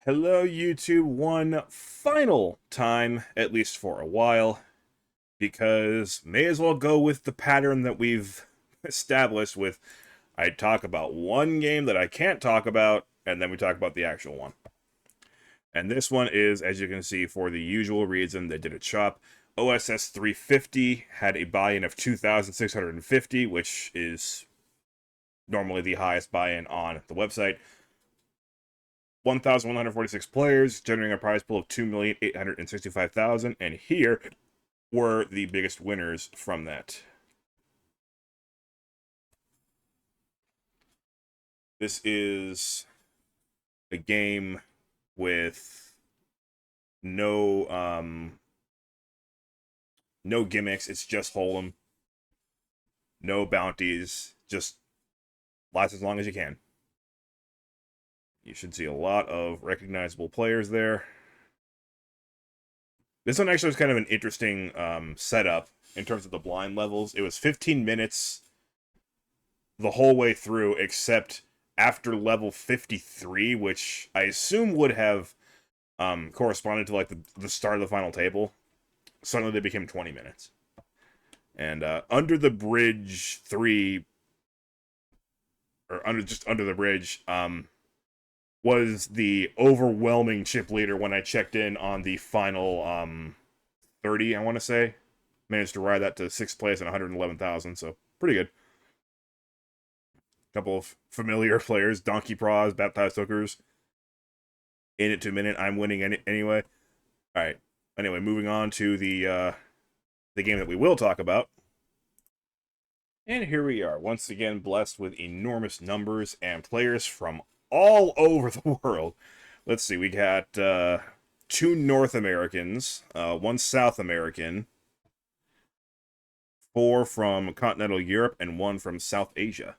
Hello, YouTube, one final time, at least for a while, because may as well go with the pattern that we've established with I talk about one game that I can't talk about, and then we talk about the actual one. And this one is, as you can see, for the usual reason they did it shop. OSS 350 had a buy-in of 2,650, which is normally the highest buy-in on the website. 1,146 players, generating a prize pool of 2,865,000, and here were the biggest winners from that. This is a game with no gimmicks. It's just Hold'em, no bounties, just last as long as you can. You should see a lot of recognizable players there. This one actually was kind of an interesting setup in terms of the blind levels. It was 15 minutes the whole way through, except after level 53, which I assume would have corresponded to like the start of the final table. Suddenly they became 20 minutes. And Under the Bridge 3, or under the bridge, was the overwhelming chip leader when I checked in on the final 30, I want to say. Managed to ride that to 6th place at 111,000, so pretty good. Couple of familiar players, Donkey Pros, Baptized Hookers. In it to a minute, I'm winning anyway. Alright, anyway, moving on to the game that we will talk about. And here we are, once again blessed with enormous numbers and players from all over the world. Let's see, we got 2 North Americans, 1 South American, 4 from continental Europe, and 1 from South Asia.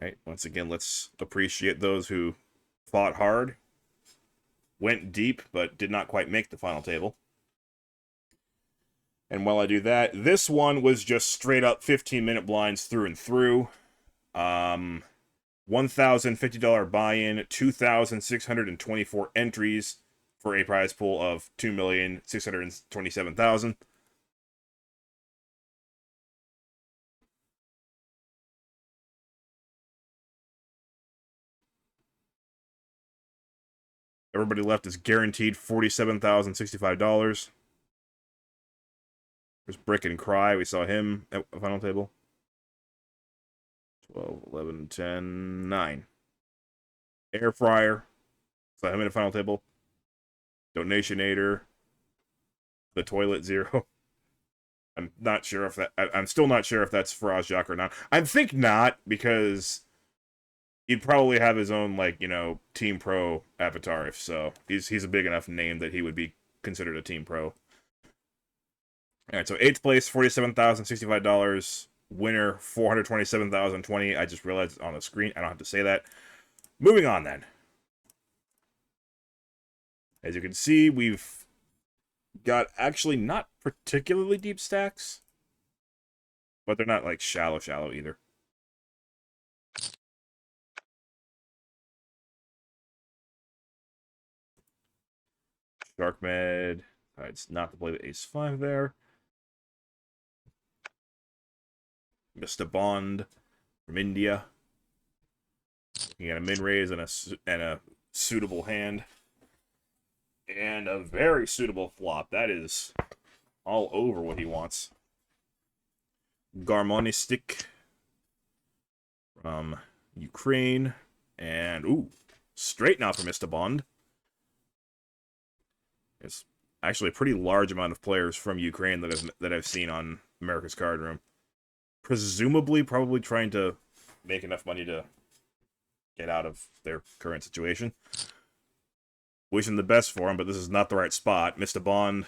All right, once again, let's appreciate those who fought hard, went deep, but did not quite make the final table. And while I do that, this one was just straight up 15-minute blinds through and through. $1,050 buy-in, 2,624 entries for a prize pool of 2,627,000. Everybody left is guaranteed $47,065. There's Brick and Cry. We saw him at the final table. 12, 11, 10, 9. Air Fryer. Saw him in the final table. Donationator. The Toilet Zero. I'm not sure if that... I'm still not sure if that's Faraz Jacques or not. I think not, because he'd probably have his own, like, you know, Team Pro avatar if so. He's a big enough name that he would be considered a Team Pro. Alright, so 8th place, $47,065. Winner, $427,020. I just realized it's on the screen. I don't have to say that. Moving on, then. As you can see, we've got actually not particularly deep stacks. But they're not, like, shallow either. Sharkmed. It's not to play the Ace-5 there. Mr. Bond from India. You got a min-raise and a suitable hand. And a very suitable flop. That is all over what he wants. Garmonistic from Ukraine. And, ooh, straight now for Mr. Bond. It's actually a pretty large amount of players from Ukraine that I've seen on America's Card Room. Presumably, probably trying to make enough money to get out of their current situation. Wishing the best for him, but this is not the right spot. Mr. Bond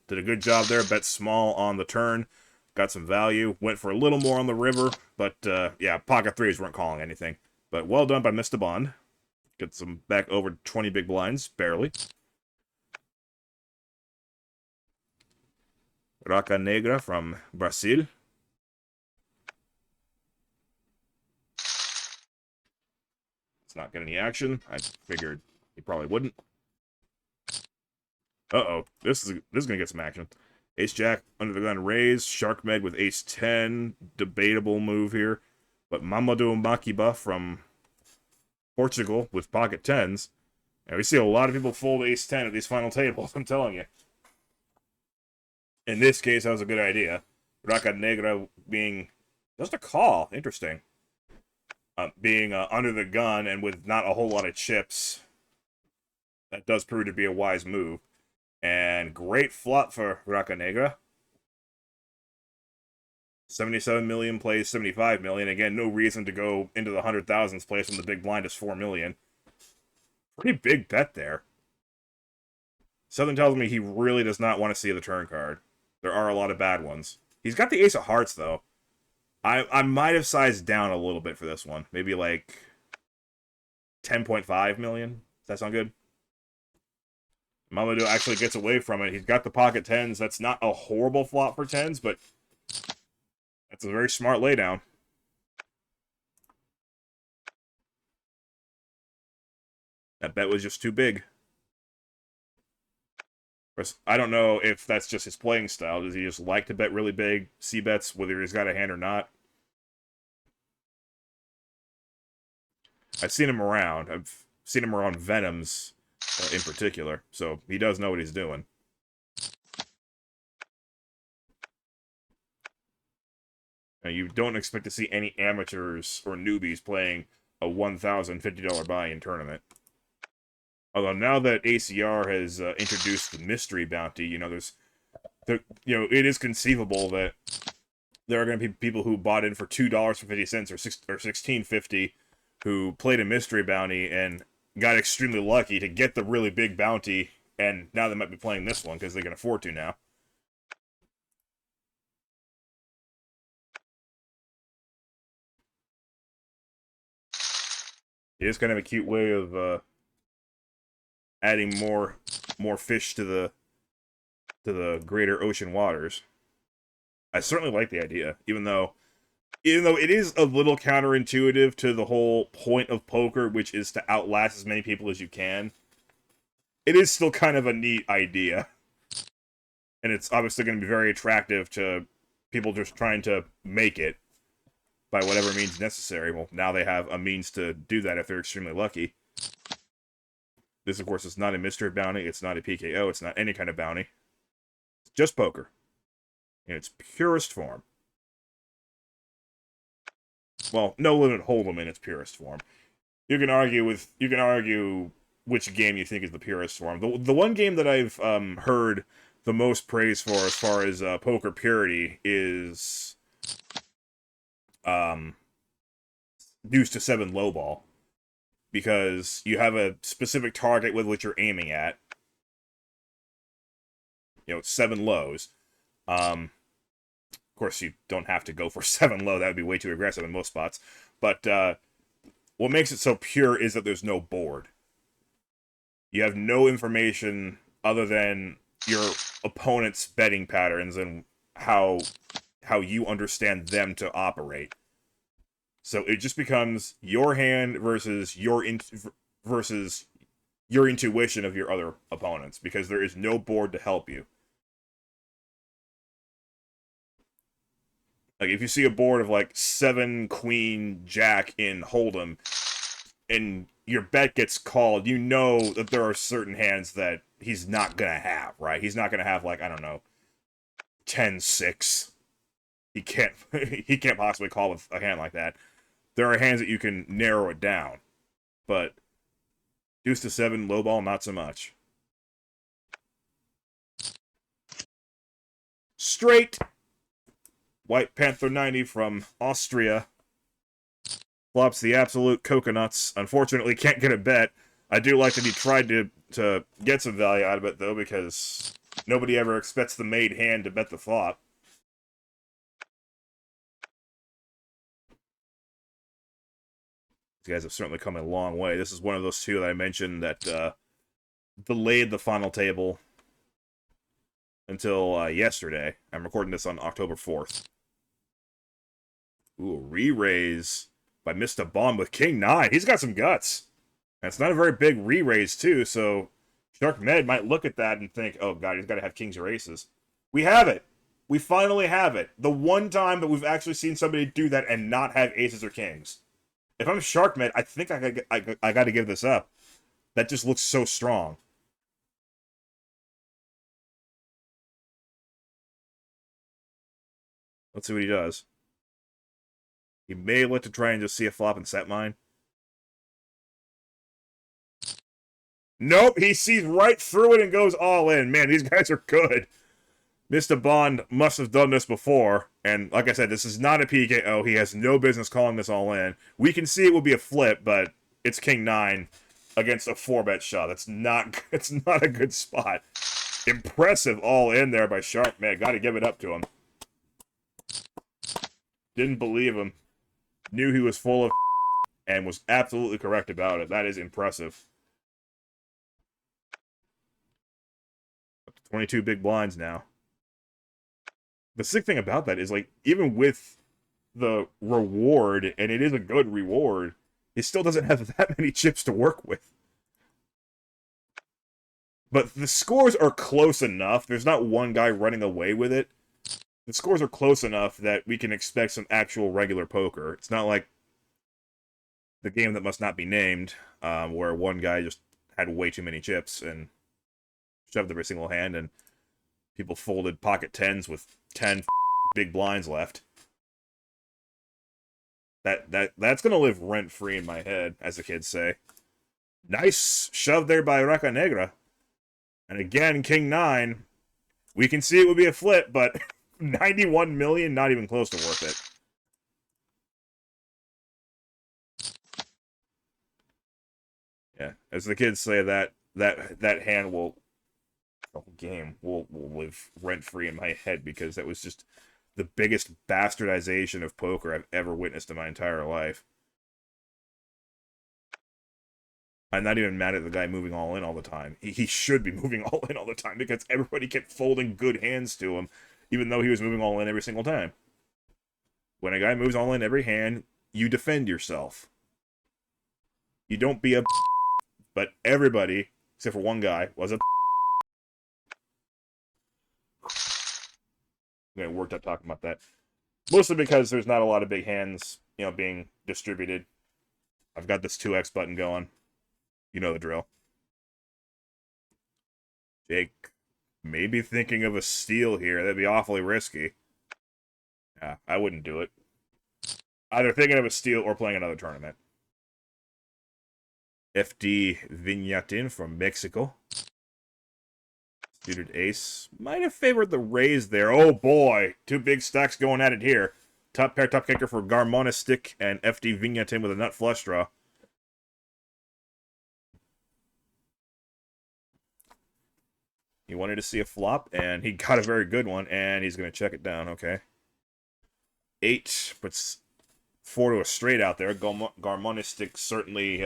did a good job there. Bet small on the turn. Got some value. Went for a little more on the river, but yeah, pocket threes weren't calling anything. But well done by Mr. Bond. Get some back over 20 big blinds, barely. Raca Negra from Brazil. Let's not get any action. I figured he probably wouldn't. Uh-oh. This is gonna get some action. Ace-Jack, under the gun raise. Shark Med with Ace-10. Debatable move here. But Mamadou Makiba from Portugal with pocket tens. And we see a lot of people fold Ace-10 at these final tables, I'm telling you. In this case, that was a good idea. Raca Negra being just a call. Interesting. Being under the gun and with not a whole lot of chips. That does prove to be a wise move. And great flop for Raca Negra. 77 million plays 75 million. Again, no reason to go into the 100,000s place when the big blind is 4 million. Pretty big bet there. Something tells me he really does not want to see the turn card. There are a lot of bad ones. He's got the ace of hearts, though. I might have sized down a little bit for this one. Maybe like 10.5 million. Does that sound good? Mamadou actually gets away from it. He's got the pocket tens. That's not a horrible flop for tens, but that's a very smart laydown. That bet was just too big. I don't know if that's just his playing style. Does he just like to bet really big C-bets, whether he's got a hand or not? I've seen him around. I've seen him around Venoms in particular, so he does know what he's doing. Now, you don't expect to see any amateurs or newbies playing a $1,050 buy-in tournament. Although now that ACR has introduced the mystery bounty, it is conceivable that there are going to be people who bought in for $2.50 or $16.50 who played a mystery bounty and got extremely lucky to get the really big bounty, and now they might be playing this one because they can afford to now. It is kind of a cute way of adding more fish to the greater ocean waters. I certainly like the idea, even though it is a little counterintuitive to the whole point of poker, which is to outlast as many people as you can. It is still kind of a neat idea. And it's obviously going to be very attractive to people just trying to make it by whatever means necessary. Well, now they have a means to do that if they're extremely lucky. This, of course, is not a mystery bounty. It's not a PKO. It's not any kind of bounty. It's just poker. In its purest form. Well, no limit hold'em in its purest form. You can argue which game you think is the purest form. The one game that I've heard the most praise for as far as poker purity is deuce to 7 lowball, because you have a specific target with which you're aiming at. 7 lows. Of course, you don't have to go for 7 low. That would be way too aggressive in most spots. But what makes it so pure is that there's no board. You have no information other than your opponent's betting patterns and how you understand them to operate. So it just becomes your hand versus your intuition of your other opponents, because there is no board to help you. Like, if you see a board of, like, 7 queen jack in hold'em, and your bet gets called, you know that there are certain hands that he's not gonna have, right? He's not gonna have, like, I don't know, 10-6. He can't possibly call with a hand like that. There are hands that you can narrow it down. But deuce to 7, lowball, not so much. Straight! White Panther 90 from Austria flops the absolute coconuts. Unfortunately, can't get a bet. I do like that he tried to get some value out of it, though, because nobody ever expects the made hand to bet the flop. These guys have certainly come a long way. This is one of those two that I mentioned that delayed the final table until yesterday. I'm recording this on October 4th. Ooh, re-raise by Mr. Bond with King 9. He's got some guts. And it's not a very big re-raise, too, so Shark Med might look at that and think, oh, God, he's got to have kings or aces. We have it. We finally have it. The one time that we've actually seen somebody do that and not have aces or kings. If I'm Shark Med, I think I got to give this up. That just looks so strong. Let's see what he does. He may look to try and just see a flop and set mine. Nope, he sees right through it and goes all in. Man, these guys are good. Mr. Bond must have done this before. And like I said, this is not a PKO. He has no business calling this all in. We can see it will be a flip, but it's King 9 against a 4-bet shot. It's not a good spot. Impressive all in there by Shark Man. Got to give it up to him. Didn't believe him. Knew he was full of and was absolutely correct about it. That is impressive. Up to 22 big blinds now. The sick thing about that is, like, even with the reward, and it is a good reward, he still doesn't have that many chips to work with. But the scores are close enough. There's not one guy running away with it. The scores are close enough that we can expect some actual regular poker. It's not like the game that must not be named, where one guy just had way too many chips and shoved every single hand, and people folded pocket tens with 10 big blinds left. That's gonna live rent free in my head, as the kids say. Nice shove there by Raca Negra. And again, King 9. We can see it would be a flip, but 91 million, not even close to worth it. Yeah, as the kids say, that hand will, the whole game will live rent free in my head, because that was just the biggest bastardization of poker I've ever witnessed in my entire life. I'm not even mad at the guy moving all in all the time. He should be moving all in all the time, because everybody kept folding good hands to him, even though he was moving all in every single time. When a guy moves all in every hand, you defend yourself. You don't be a but everybody, except for one guy, was a I'm getting worked up talking about that. Mostly because there's not a lot of big hands, being distributed. I've got this 2x button going. You know the drill. Jake, maybe thinking of a steal here. That'd be awfully risky. Yeah, I wouldn't do it. Either thinking of a steal or playing another tournament. FD Vignetin from Mexico. Suited ace. Might have favored the raise there. Oh boy. Two big stacks going at it here. Top pair, top kicker for Garmonistic and FD Vignetin with a nut flush draw. He wanted to see a flop, and he got a very good one, and he's going to check it down. Okay. 8 puts 4 to a straight out there. Garmonistic certainly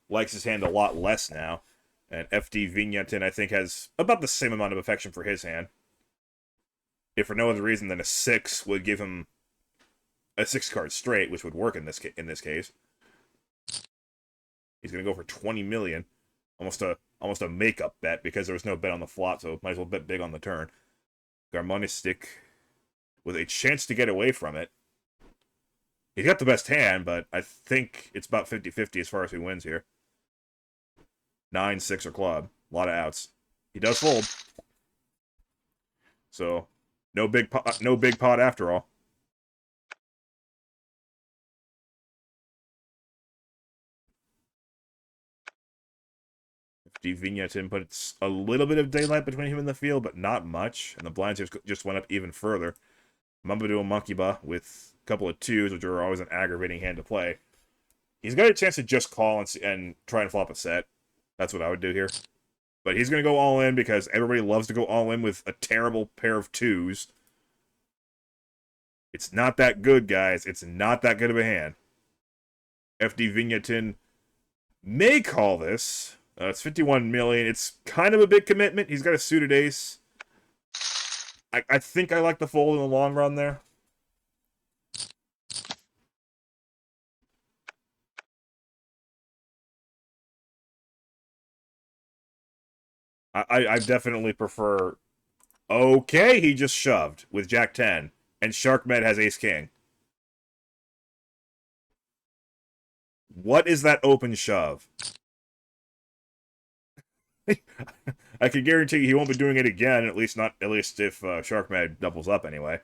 likes his hand a lot less now. And FD Vignetin, I think, has about the same amount of affection for his hand. If for no other reason than a 6 would give him a 6-card straight, which would work in this case. He's going to go for 20 million. Almost a makeup bet, because there was no bet on the flop, so might as well bet big on the turn. Garmonistic with a chance to get away from it. He's got the best hand, but I think it's about 50-50 as far as who wins here. 9, 6, or club. A lot of outs. He does fold. So, no big pot after all. Vignetin puts a little bit of daylight between him and the field, but not much. And the blinds just went up even further. Mambadoo Monkeyba with a couple of 2s, which are always an aggravating hand to play. He's got a chance to just call and try and flop a set. That's what I would do here. But he's going to go all in, because everybody loves to go all in with a terrible pair of 2s. It's not that good, guys. It's not that good of a hand. FD Vignetin may call this. It's 51 million. It's kind of a big commitment. He's got a suited ace. I think I like the fold in the long run there. I definitely prefer... Okay, he just shoved with Jack 10. And Sharkmed has Ace King. What is that open shove? I can guarantee you he won't be doing it again, at least if Sharkmed doubles up anyway.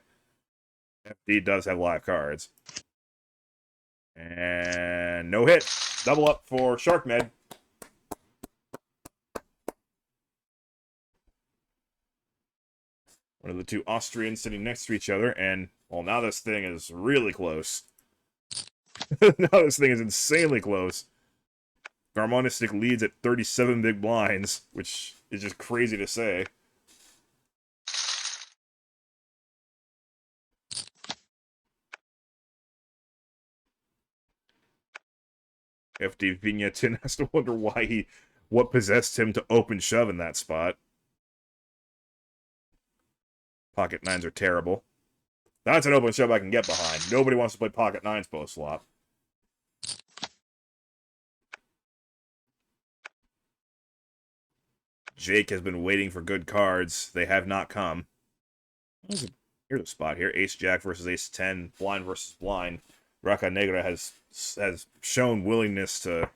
FD does have live cards. And no hit. Double up for Sharkmed. One of the two Austrians sitting next to each other, and, well, now this thing is really close. Now this thing is insanely close. Garmonistic leads at 37 big blinds, which is just crazy to say. FD Vignetin has to wonder what possessed him to open shove in that spot. Pocket nines are terrible. That's an open shove I can get behind. Nobody wants to play pocket nines post flop. Jake has been waiting for good cards. They have not come. Here's a spot here. Ace Jack versus Ace 10. Blind versus blind. Raca Negra has shown willingness to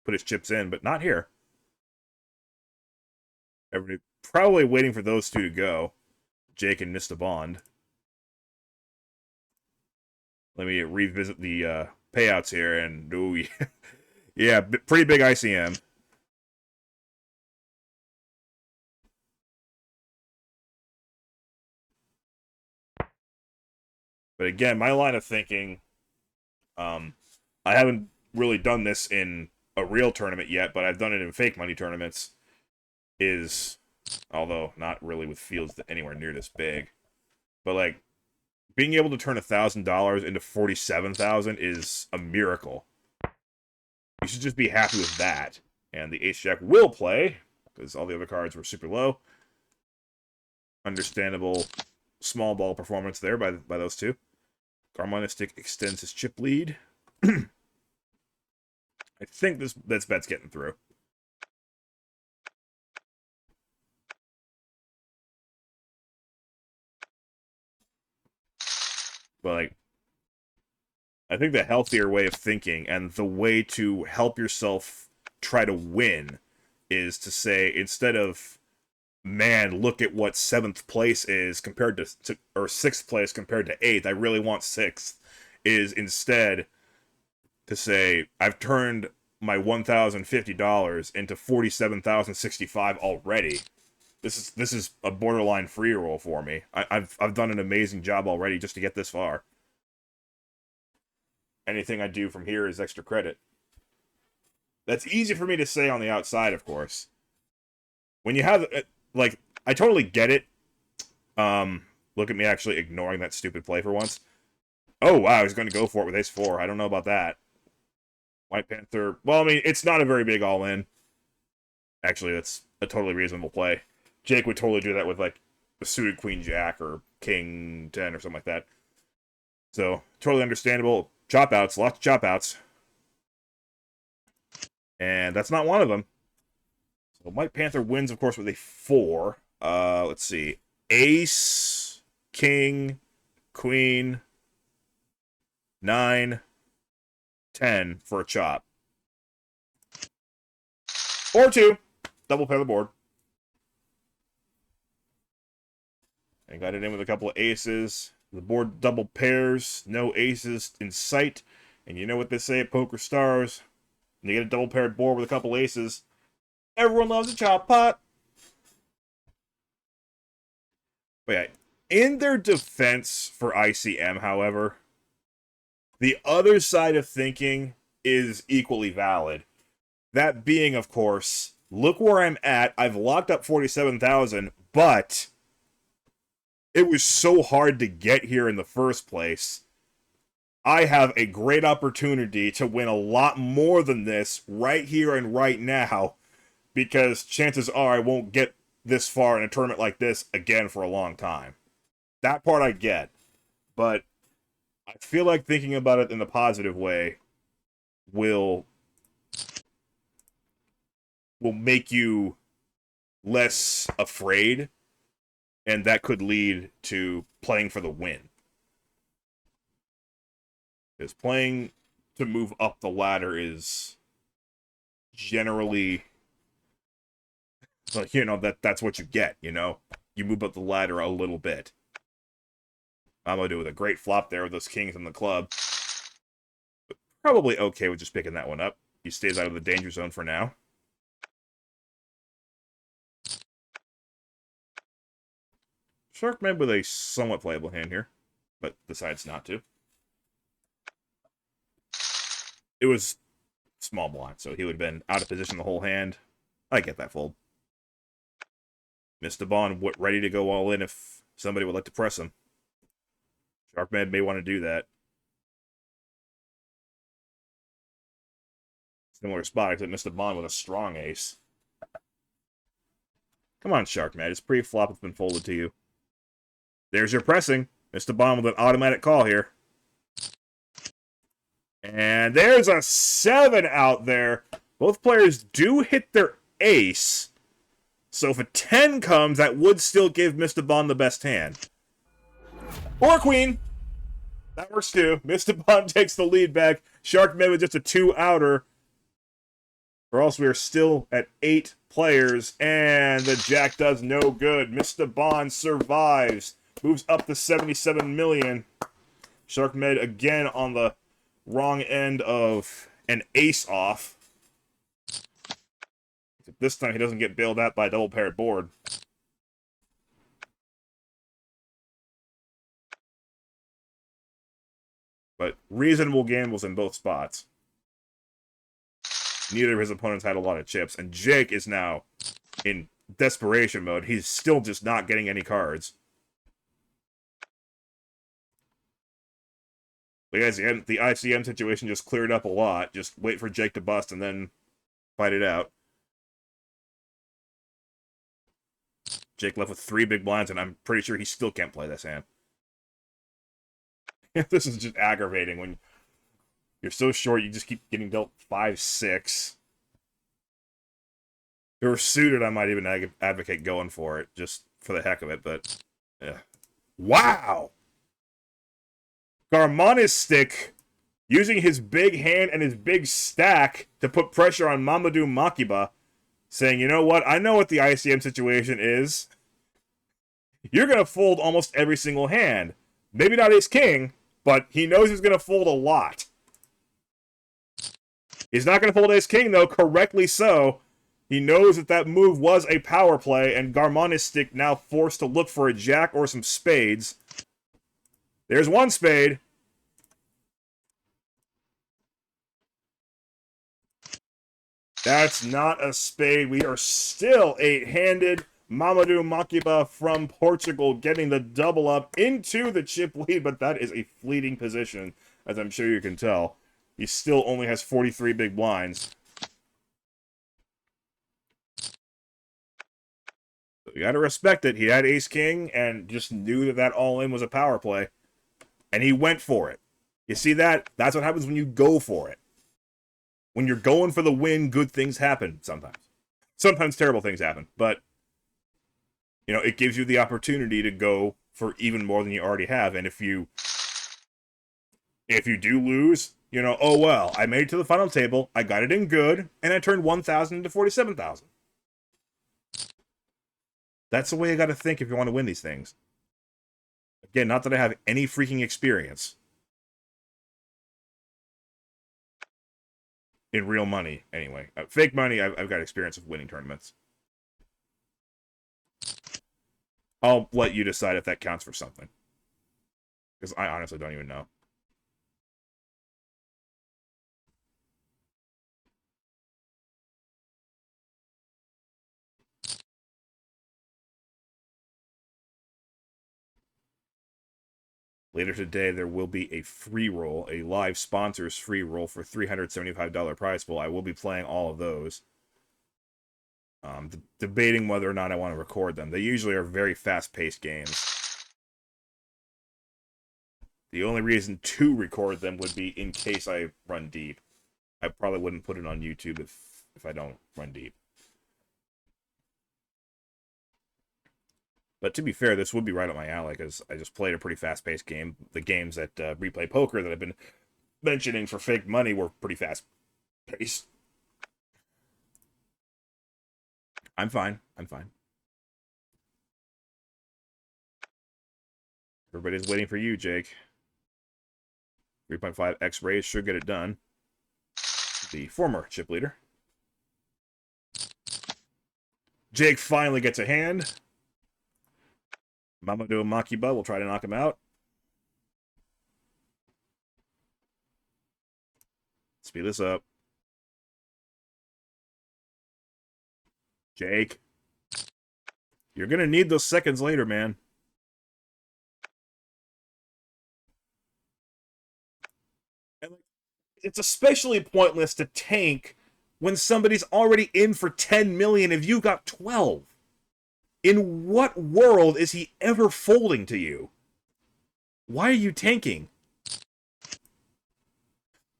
put his chips in, but not here. Everybody probably waiting for those two to go. Jake and Mr. Bond. Let me revisit the payouts here, and ooh, yeah, pretty big ICM. But again, my line of thinking, I haven't really done this in a real tournament yet, but I've done it in fake money tournaments, is, although not really with fields anywhere near this big, but like, being able to turn $1,000 into $47,000 is a miracle. You should just be happy with that. And the Ace Jack will play, because all the other cards were super low. Understandable small ball performance there by those two. Garmonistic extends his chip lead. I think this bet's getting through. But, like, I think the healthier way of thinking and the way to help yourself try to win is to say, instead of, man, look at what 7th place is compared to or 6th place compared to 8th, I really want 6th, is instead to say, I've turned my $1,050 into $47,065 already. This is a borderline free roll for me. I've done an amazing job already just to get this far. Anything I do from here is extra credit. That's easy for me to say on the outside, of course. When you have, like, I totally get it. Look at me actually ignoring that stupid play for once. Oh, wow, he's going to go for it with ace-4. I don't know about that. White Panther, well, I mean, it's not a very big all-in. Actually, that's a totally reasonable play. Jake would totally do that with, like, a suited Queen-Jack or King-10 or something like that. So, totally understandable. Chop-outs, lots of chop-outs. And that's not one of them. So, White Panther wins, of course, with a 4. Let's see. Ace, King, Queen, 9, 10 for a chop. Or 2. Double pair the board. And got it in with a couple of aces. The board double pairs. No aces in sight. And you know what they say at Poker Stars. When you get a double paired board with a couple aces, everyone loves a chop pot. But yeah, in their defense for ICM, however, the other side of thinking is equally valid. That being, of course, look where I'm at. I've locked up 47,000, but it was so hard to get here in the first place. I have a great opportunity to win a lot more than this right here and right now, because chances are I won't get this far in a tournament like this again for a long time. That part I get, but I feel like thinking about it in the positive way will make you less afraid, and that could lead to playing for the win. Because playing to move up the ladder is generally, like, you know, that's what you get, you know? You move up the ladder a little bit. I'm going to do with a great flop there with those kings in the club. But probably okay with just picking that one up. He stays out of the danger zone for now. Sharkman with a somewhat playable hand here, but decides not to. It was small blind, so he would have been out of position the whole hand. I get that fold. Mr. Bond ready to go all in if somebody would like to press him. Sharkman may want to do that. Similar spot, except Mr. Bond with a strong ace. Come on, Sharkman. It's pre-flop. It's been folded to you. There's your pressing. Mr. Bond with an automatic call here. And there's a 7 out there. Both players do hit their ace. So if a 10 comes, that would still give Mr. Bond the best hand. Or queen. That works too. Mr. Bond takes the lead back. Sharkman with just a 2-outer. Or else we are still at 8 players. And the jack does no good. Mr. Bond survives. Moves up to 77 million. Sharkman again on the wrong end of an ace off. This time he doesn't get bailed out by a double-paired board. But reasonable gambles in both spots. Neither of his opponents had a lot of chips, and Jake is now in desperation mode. He's still just not getting any cards. But guys, the ICM situation just cleared up a lot. Just wait for Jake to bust and then fight it out. Jake left with 3 big blinds, and I'm pretty sure he still can't play this hand. This is just aggravating when you're so short, you just keep getting dealt 5-6. If it were suited, I might even advocate going for it, just for the heck of it, but yeah. Wow! Garmonistic using his big hand and his big stack to put pressure on Mamadou Makiba, saying, you know what, I know what the ICM situation is. You're going to fold almost every single hand. Maybe not ace-king, but he knows he's going to fold a lot. He's not going to fold ace-king, though, correctly so. He knows that that move was a power play, and Garmonistic now forced to look for a jack or some spades. There's one spade. That's not a spade. We are still 8-handed. Mamadou Makiba from Portugal getting the double up into the chip lead, but that is a fleeting position, as I'm sure you can tell. He still only has 43 big blinds. So you gotta respect it. He had ace-king and just knew that all-in was a power play. And he went for it. You see that? That's what happens when you go for it. When you're going for the win, good things happen sometimes. Sometimes terrible things happen, but you know, it gives you the opportunity to go for even more than you already have. And if you do lose, you know, oh well, I made it to the final table, I got it in good, and I turned 1,000 into 47,000. That's the way you got to think if you want to win these things. Again, not that I have any freaking experience in real money, anyway. Fake money, I've got experience of winning tournaments. I'll let you decide if that counts for something. Because I honestly don't even know. Later today, there will be a free roll, a live sponsors free roll for $375 prize pool. I will be playing all of those. Debating whether or not I want to record them. They usually are very fast-paced games. The only reason to record them would be in case I run deep. I probably wouldn't put it on YouTube if I don't run deep. But to be fair, this would be right up my alley because I just played a pretty fast-paced game. The games that Replay Poker that I've been mentioning for fake money were pretty fast-paced. I'm fine. I'm fine. Everybody's waiting for you, Jake. 3.5 X-rays should get it done. The former chip leader. Jake finally gets a hand. Mamadou Makiba will try to knock him out. Speed this up. Jake. You're going to need those seconds later, man. And it's especially pointless to tank when somebody's already in for 10 million if you got 12. In what world is he ever folding to you? Why are you tanking?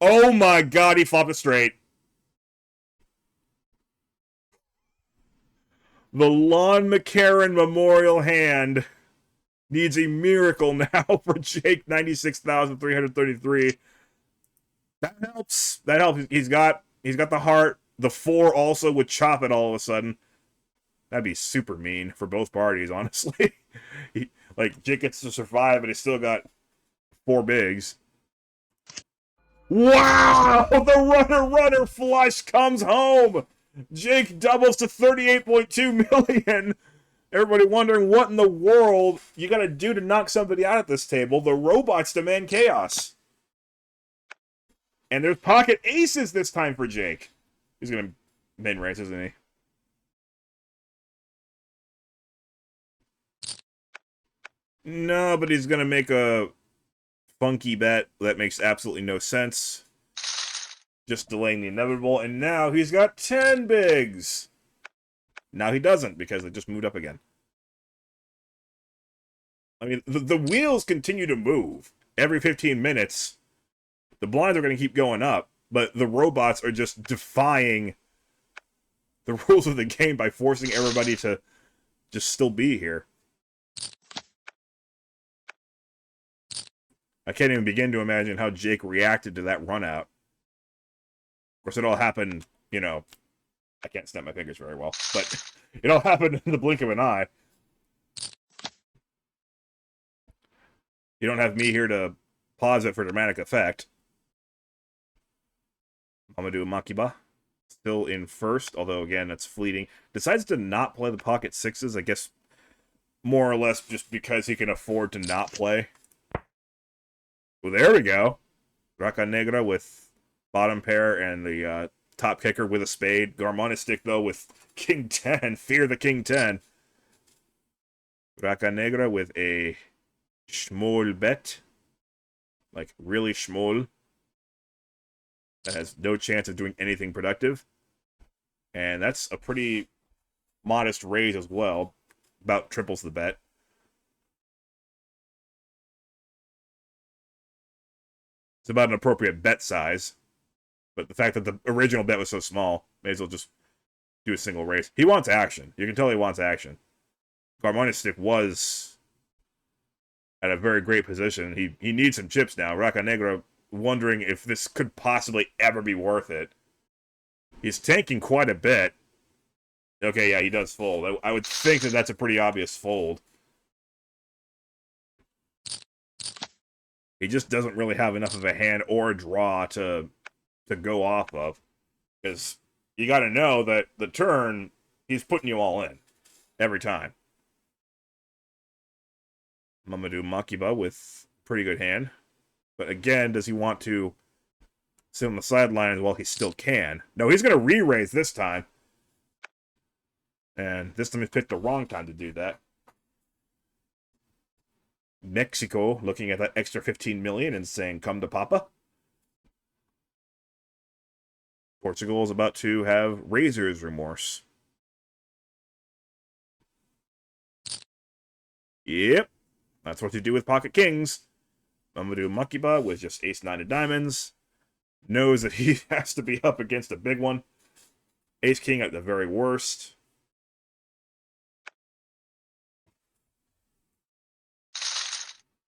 Oh my god, he flopped it straight. The Lon McCarron Memorial Hand needs a miracle now for Jake, 96,333. That helps. That helps. He's got the heart. The 4 also would chop it all of a sudden. That'd be super mean for both parties, honestly. Like, Jake gets to survive, but he's still got 4 bigs. Wow! The runner flush comes home! Jake doubles to 38.2 million. Everybody wondering what in the world you gotta do to knock somebody out at this table. The robots demand chaos. And there's pocket aces this time for Jake. He's gonna min raise, isn't he? No, but he's gonna make a funky bet that makes absolutely no sense. Just delaying the inevitable, and now he's got 10 bigs. Now he doesn't, because it just moved up again. I mean, the wheels continue to move. Every 15 minutes, the blinds are going to keep going up, but the robots are just defying the rules of the game by forcing everybody to just still be here. I can't even begin to imagine how Jake reacted to that run out. Of course, it all happened, you know, I can't snap my fingers very well, but it all happened in the blink of an eye. You don't have me here to pause it for dramatic effect. Mamadou Makiba, still in first, although, again, that's fleeting. Decides to not play the pocket sixes, I guess, more or less just because he can afford to not play. Well, there we go. Raca Negra with bottom pair and the top kicker with a spade. Garmonistic, though, with King 10. Fear the King 10. Raca Negra with a schmoll bet. Like, really schmoll. That has no chance of doing anything productive. And that's a pretty modest raise as well. About triples the bet. It's about an appropriate bet size. But the fact that the original bet was so small, may as well just do a single raise. He wants action. You can tell he wants action. Garmonistic was at a very great position. He needs some chips now. Raca Negra wondering if this could possibly ever be worth it. He's tanking quite a bit. Okay, yeah, he does fold. I would think that that's a pretty obvious fold. He just doesn't really have enough of a hand or a draw to go off of. Because you got to know that the turn, he's putting you all in. Every time. Mamadou Makiba with pretty good hand. But again, does he want to sit on the sidelines while he still can? No, he's going to re-raise this time. And this time he picked the wrong time to do that. Mexico looking at that extra 15 million and saying, come to Papa. Portugal is about to have razor's remorse. Yep. That's what you do with pocket kings. Mamadou Makiba with just ace-9 of diamonds. Knows that he has to be up against a big one. Ace-king at the very worst.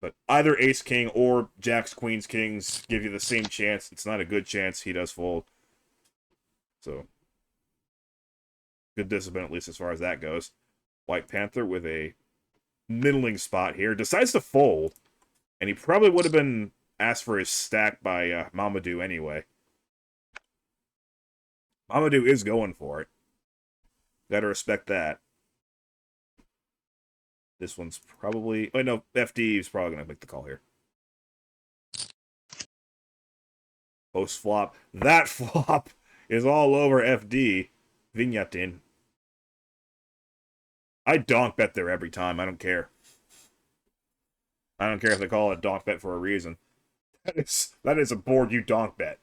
But either ace king or jacks queens kings give you the same chance. It's not a good chance. He does fold. So good discipline, at least as far as that goes. White Panther with a middling spot here decides to fold, and he probably would have been asked for his stack by Mamadou anyway. Mamadou is going for it. Gotta respect that. This one's probably... Oh, no, FD is probably going to make the call here. Post flop. That flop is all over FD. Vignetin. I donk bet there every time. I don't care. I don't care if they call it a donk bet for a reason. That is a board you donk bet.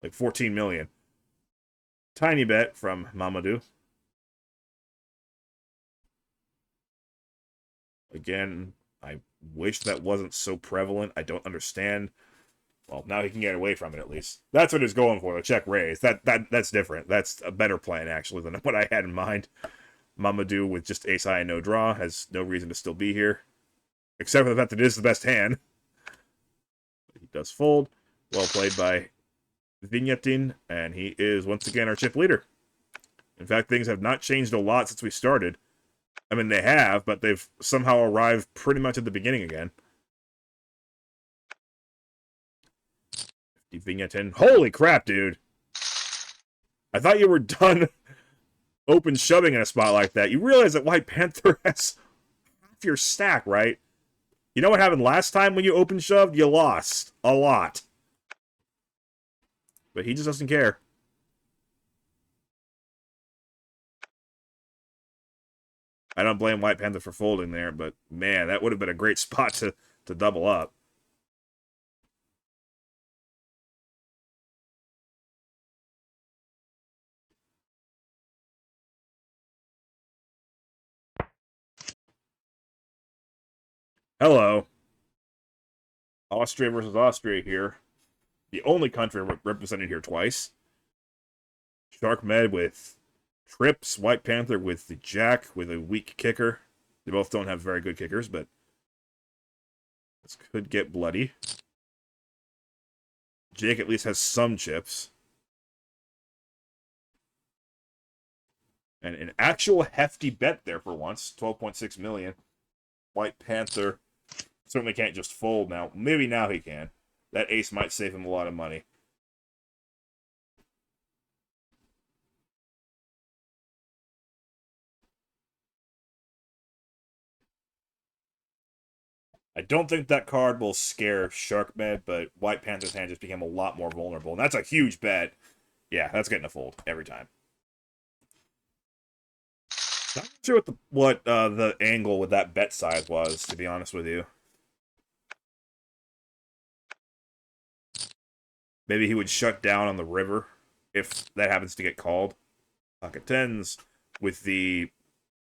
Like 14 million. Tiny bet from Mamadou. Again, I wish that wasn't so prevalent. I don't understand. Well, now he can get away from it at least. That's what he's going for, the check raise. That's different. That's a better plan, actually, than what I had in mind. Mamadou with just ace high and no draw has no reason to still be here. Except for the fact that it is the best hand. He does fold. Well played by Vignetin, and he is once again our chip leader. In fact, things have not changed a lot since we started. I mean, they have, but they've somehow arrived pretty much at the beginning again. Vignetin. Holy crap, dude. I thought you were done open shoving in a spot like that. You realize that White Panther has half your stack, right? You know what happened last time when you open shoved? You lost. A lot. But he just doesn't care. I don't blame White Panther for folding there, but man, that would have been a great spot to double up. Hello. Austria versus Austria here. The only country represented here twice. Sharkmed with trips. White Panther with the jack with a weak kicker. They both don't have very good kickers, but this could get bloody. Jake at least has some chips. And an actual hefty bet there for once. 12.6 million. White Panther certainly can't just fold now. Maybe now he can. That ace might save him a lot of money. I don't think that card will scare Sharkmed, but White Panther's hand just became a lot more vulnerable. And that's a huge bet. Yeah, that's getting a fold every time. Not sure what the angle with that bet size was, to be honest with you. Maybe he would shut down on the river if that happens to get called. Pocket tens with the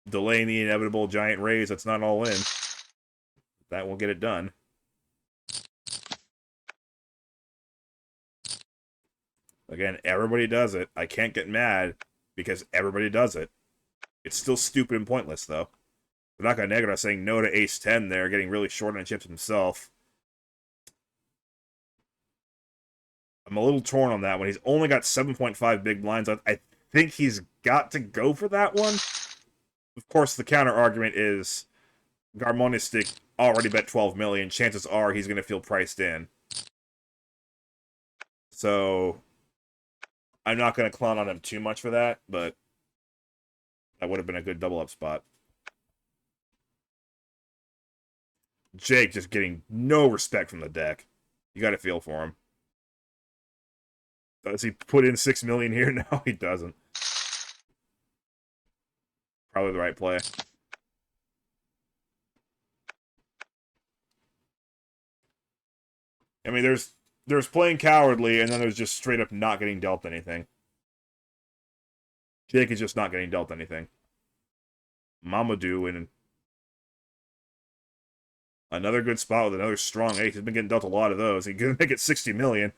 delaying the inevitable giant raise that's not all in. That will get it done. Again, everybody does it. I can't get mad because everybody does it. It's still stupid and pointless, though. I'm not going to negative saying no to ace-10 there, getting really short on chips himself. I'm a little torn on that one. He's only got 7.5 big blinds. I think he's got to go for that one. Of course, the counter argument is Garmonistic already bet 12 million. Chances are he's going to feel priced in. So I'm not going to clown on him too much for that, but that would have been a good double-up spot. Jake just getting no respect from the deck. You got to feel for him. Does he put in 6 million here? No, he doesn't. Probably the right play. I mean, there's playing cowardly, and then there's just straight up not getting dealt anything. Jake is just not getting dealt anything. Mamadou in another good spot with another strong ace. He's been getting dealt a lot of those. He's going to make it 60 million.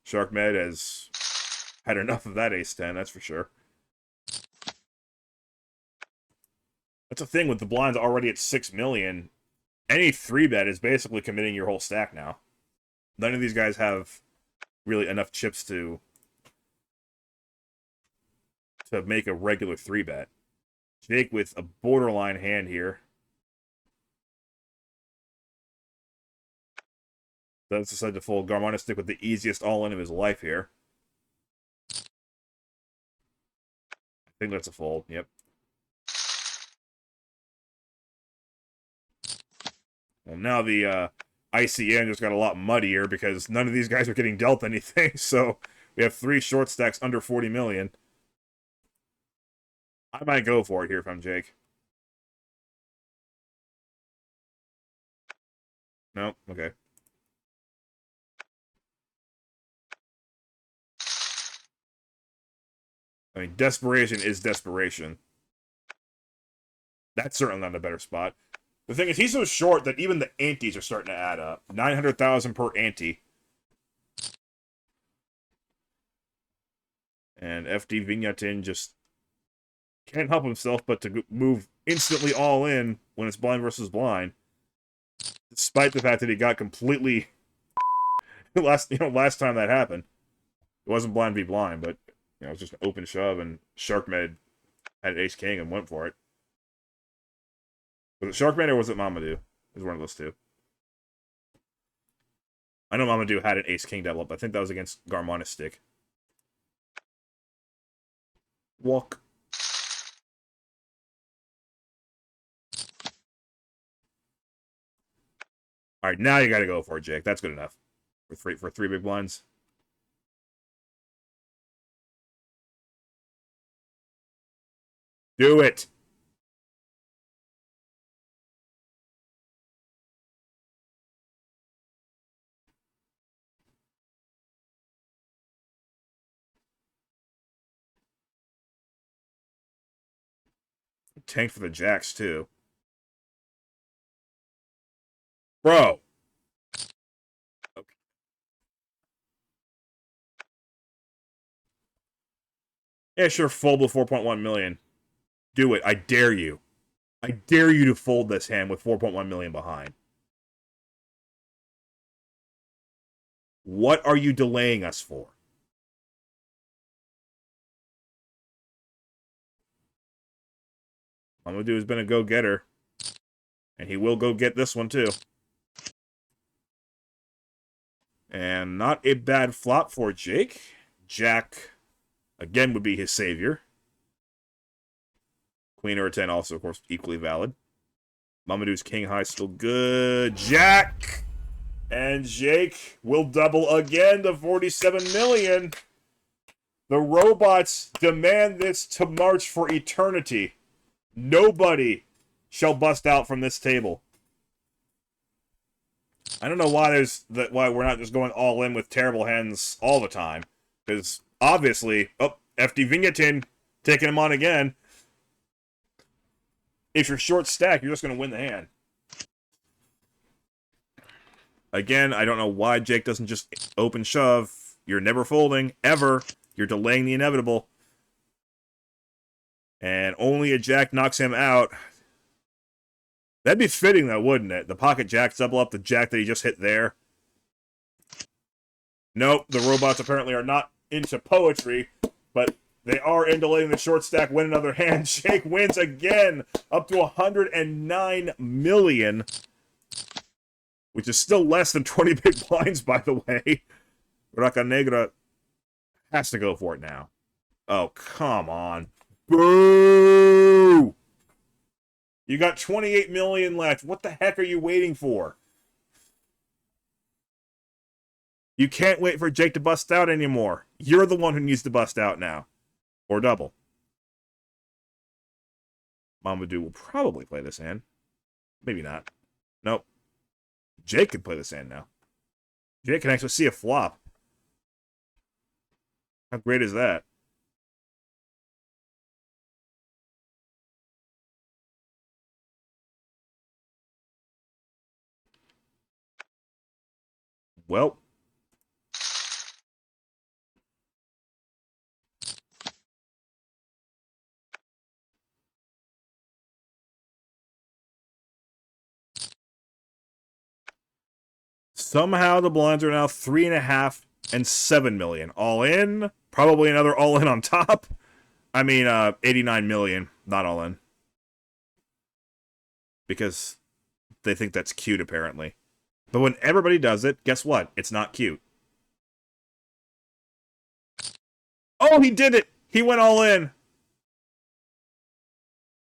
Sharkmed has had enough of that ace-10, that's for sure. That's the thing with the blinds already at 6 million. Any 3-bet is basically committing your whole stack now. None of these guys have really enough chips to make a regular 3-bet. Jake with a borderline hand here. Does decide to fold. Garmana stick with the easiest all-in of his life here. I think that's a fold. Yep. Well, now the ICN just got a lot muddier because none of these guys are getting dealt anything. So we have 3 short stacks under 40 million. I might go for it here if I'm Jake. No? Okay. I mean, desperation is desperation. That's certainly not a better spot. The thing is, he's so short that even the antes are starting to add up. 900,000 per ante. And FD Vignetin just can't help himself but to move instantly all in when it's blind versus blind. Despite the fact that he got completely last time that happened. It wasn't blind v blind, but it was just an open shove, and Sharkmed had ace king and went for it. Was it Sharkmed or was it Mamadou? It was one of those two. I know Mamadou had an ace king double up. I think that was against Garmana's stick. Walk. All right, now you got to go for it, Jake. That's good enough for three big blinds. Do it. Tank for the jacks too, bro. Okay. Yeah, sure. Fold with 4.1 million. Do it. I dare you. I dare you to fold this hand with 4.1 million behind. What are you delaying us for? Mamadou has been a go-getter. And he will go get this one, too. And not a bad flop for Jake. Jack, again, would be his savior. Queen or a 10 also, of course, equally valid. Mamadou's king high still good. Jack! And Jake will double again to 47 million. The robots demand this to march for eternity. Nobody shall bust out from this table. I don't know why why we're not just going all in with terrible hands all the time. Because obviously, FD Vignetin taking him on again. If you're short stack, you're just going to win the hand. Again, I don't know why Jake doesn't just open shove. You're never folding, ever. You're delaying the inevitable. And only a jack knocks him out. That'd be fitting, though, wouldn't it? The pocket jacks double up the jack that he just hit there. Nope, the robots apparently are not into poetry, but they are into letting the short stack win another hand. Jake wins again, up to 109 million, which is still less than 20 big blinds, by the way. Raca Negra has to go for it now. Oh, come on. Boo! You got 28 million left. What the heck are you waiting for? You can't wait for Jake to bust out anymore. You're the one who needs to bust out now. Or double. Mamadou will probably play this hand. Maybe not. Nope. Jake can play this hand now. Jake can actually see a flop. How great is that? Well. Somehow the blinds are now 3.5 and 7 million. All in. Probably another all in on top. I mean, 89 million. Not all in. Because they think that's cute, apparently. But when everybody does it, guess what? It's not cute. Oh, he did it! He went all in.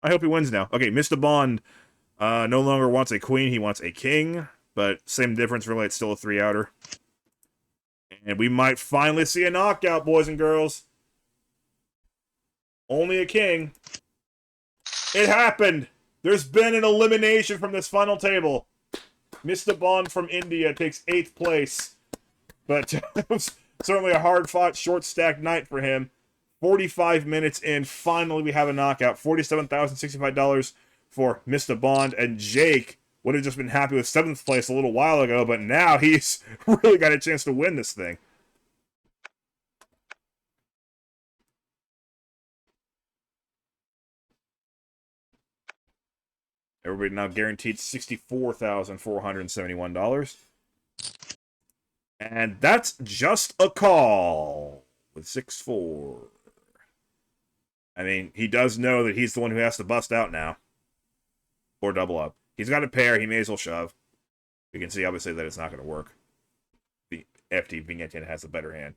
I hope he wins now. Okay, Mr. Bond no longer wants a queen, he wants a king. But same difference, really, it's still a 3-outer. And we might finally see a knockout, boys and girls. Only a king. It happened! There's been an elimination from this final table. Mr. Bond from India takes 8th place. But it was certainly a hard-fought, short-stacked night for him. 45 minutes in, finally we have a knockout. $47,065 for Mr. Bond. And Jake would have just been happy with 7th place a little while ago, but now he's really got a chance to win this thing. Everybody now guaranteed $64,471. And that's just a call with 6-4. I mean, he does know that he's the one who has to bust out now. Or double up. He's got a pair, he may as well shove. You can see, obviously, that it's not going to work. The FT Vignette has a better hand.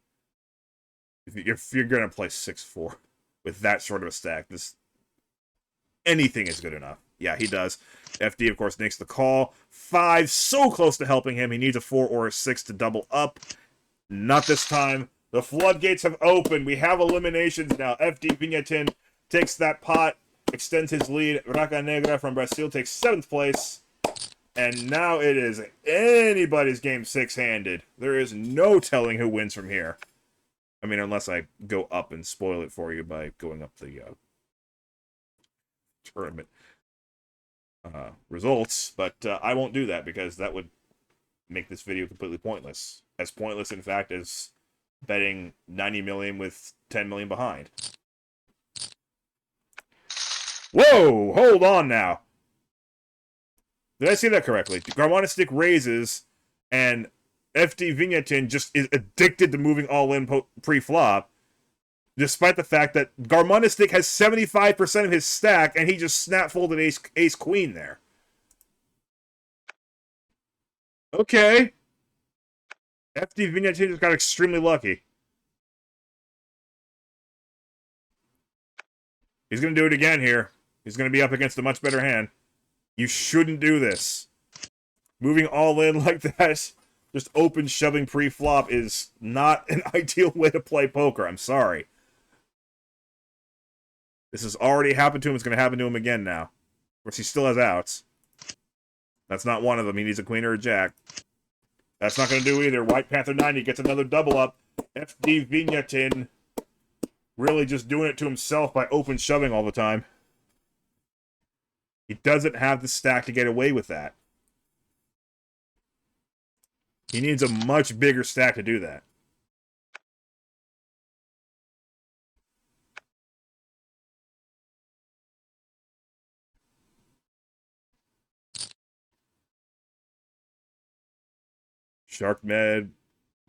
If you're going to play 6-4 with that sort of a stack, anything is good enough. Yeah, he does. FD, of course, makes the call. 5, so close to helping him. He needs a 4 or a 6 to double up. Not this time. The floodgates have opened. We have eliminations now. FD Vignette takes that pot, extends his lead. Raca Negra from Brazil takes 7th place. And now it is anybody's game 6-handed. There is no telling who wins from here. I mean, unless I go up and spoil it for you by going up the tournament results. But I won't do that because that would make this video completely pointless. As pointless, in fact, as betting 90 million with 10 million behind. Whoa! Hold on now. Did I say that correctly? Garmana Stick raises, and FD Vignetin just is addicted to moving all in pre-flop, despite the fact that Garmana Stick has 75% of his stack, and he just snap-folded ace-queen there. Okay. FD Vignetin just got extremely lucky. He's going to do it again here. He's going to be up against a much better hand. You shouldn't do this. Moving all in like that, just open shoving pre-flop is not an ideal way to play poker. I'm sorry. This has already happened to him. It's going to happen to him again now. Of course, he still has outs. That's not one of them. He needs a queen or a jack. That's not going to do either. White Panther 90 gets another double up. FD Vignetin really just doing it to himself by open shoving all the time. He doesn't have the stack to get away with that. He needs a much bigger stack to do that. Sharkmed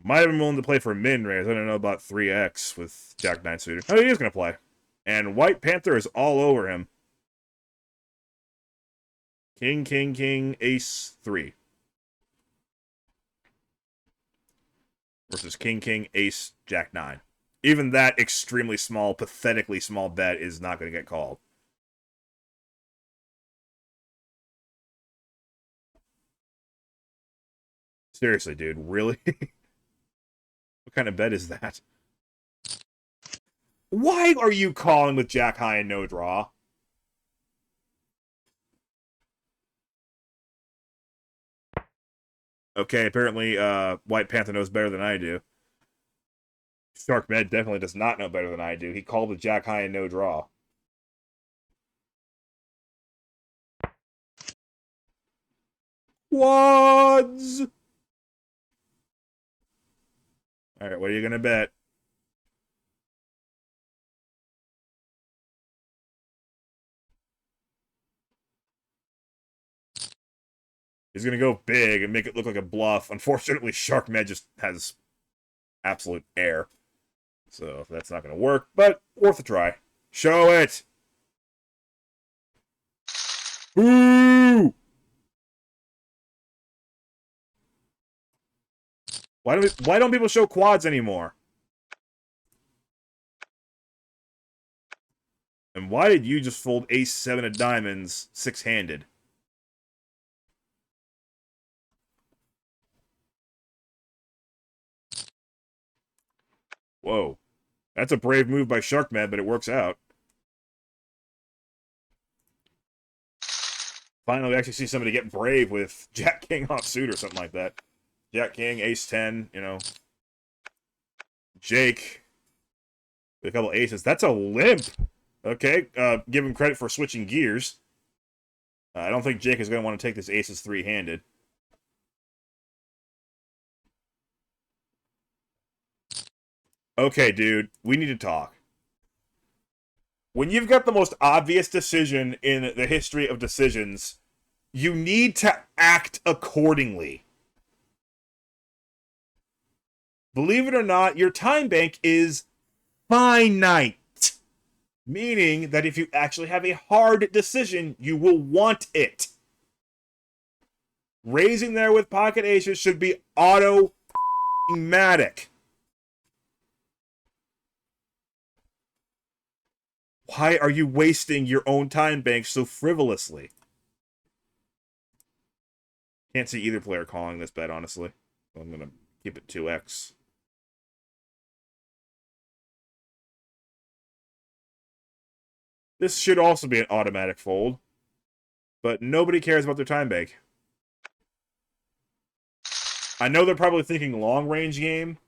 might have been willing to play for min raise. I don't know about 3x with Jack 9 suited. Oh, he is going to play. And White Panther is all over him. King, king, king, ace 3. Versus king, king, ace, jack 9. Even that extremely small, pathetically small bet is not going to get called. Seriously, dude, really? What kind of bet is that? Why are you calling with jack high and no draw? Okay, apparently White Panther knows better than I do. Sharkmed definitely does not know better than I do. He called the jack high and no draw. Quads! Alright, what are you going to bet? He's going to go big and make it look like a bluff. Unfortunately, Sharkman just has absolute air. So that's not going to work, but worth a try. Show it! Boo! Why don't people show quads anymore? And why did you just fold ace-7 of diamonds six-handed? Whoa. That's a brave move by Sharkman, but it works out. Finally, we actually see somebody get brave with Jack-King offsuit or something like that. Jack-King, ace-10, you know. Jake with a couple aces. That's a limp. Okay, give him credit for switching gears. I don't think Jake is going to want to take this aces three-handed. Okay, dude, we need to talk. When you've got the most obvious decision in the history of decisions, you need to act accordingly. Believe it or not, your time bank is finite. Meaning that if you actually have a hard decision, you will want it. Raising there with pocket aces should be automatic. Why are you wasting your own time bank so frivolously? Can't see either player calling this bet, honestly. So I'm going to keep it 2x. This should also be an automatic fold. But nobody cares about their time bank. I know they're probably thinking long-range game.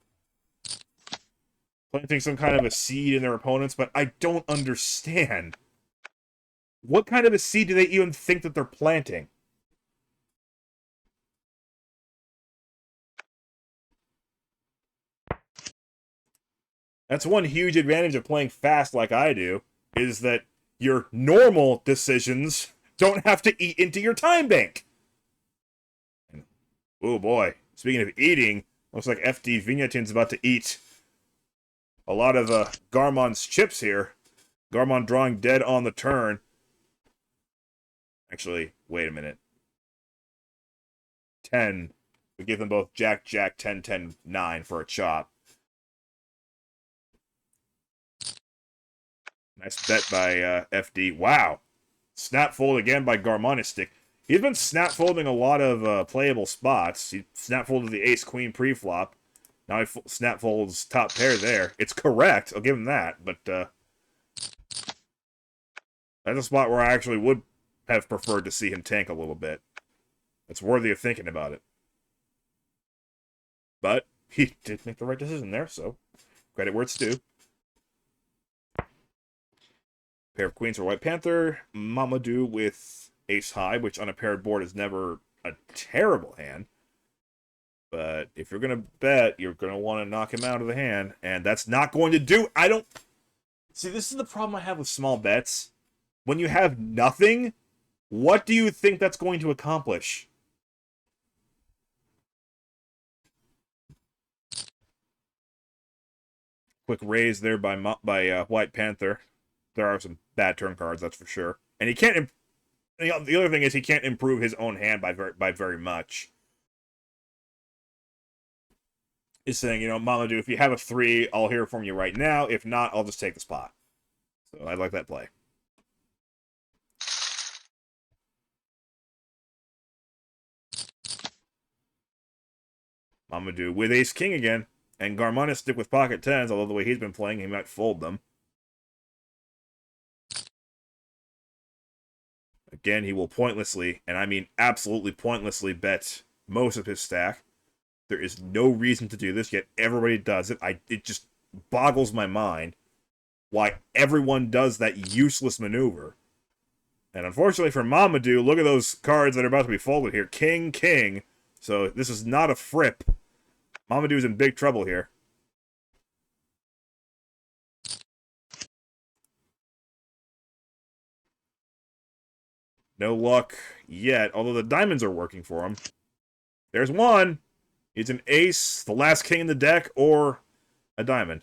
Planting some kind of a seed in their opponents, but I don't understand. What kind of a seed do they even think that they're planting? That's one huge advantage of playing fast like I do, is that your normal decisions don't have to eat into your time bank. Oh boy, speaking of eating, looks like FD Vignetin's about to eat a lot of Garmon's chips here. Garmon drawing dead on the turn. Actually, wait a minute. 10. We give them both Jack, Jack, 10, 10, 9 for a chop. Nice bet by FD. Wow. Snap fold again by Garmonistic. He's been snap folding a lot of playable spots. He snap folded the ace-queen pre-flop. Now he snap folds top pair there. It's correct. I'll give him that. But that's a spot where I actually would have preferred to see him tank a little bit. It's worthy of thinking about it. But he did make the right decision there, so credit where it's due. Pair of queens for White Panther. Mamadou with ace high, which on a paired board is never a terrible hand. But if you're going to bet, you're going to want to knock him out of the hand. And that's not going to do... I don't... See, this is the problem I have with small bets. When you have nothing, what do you think that's going to accomplish? Quick raise there by White Panther. There are some bad turn cards, that's for sure. And he can't... The other thing is he can't improve his own hand by very much. Is saying, you know, Mamadou, if you have a 3, I'll hear from you right now. If not, I'll just take the spot. So I like that play. Mamadou with ace-king again. And Garmonistic with pocket 10s, although the way he's been playing, he might fold them. Again, he will pointlessly, and I mean absolutely pointlessly, bet most of his stack. There is no reason to do this, yet everybody does it. It just boggles my mind why everyone does that useless maneuver. And unfortunately for Mamadou, look at those cards that are about to be folded here. King, king. So this is not a frip. Mamadou's in big trouble here. No luck yet, although the diamonds are working for him. There's one. It's an ace, the last king in the deck, or a diamond.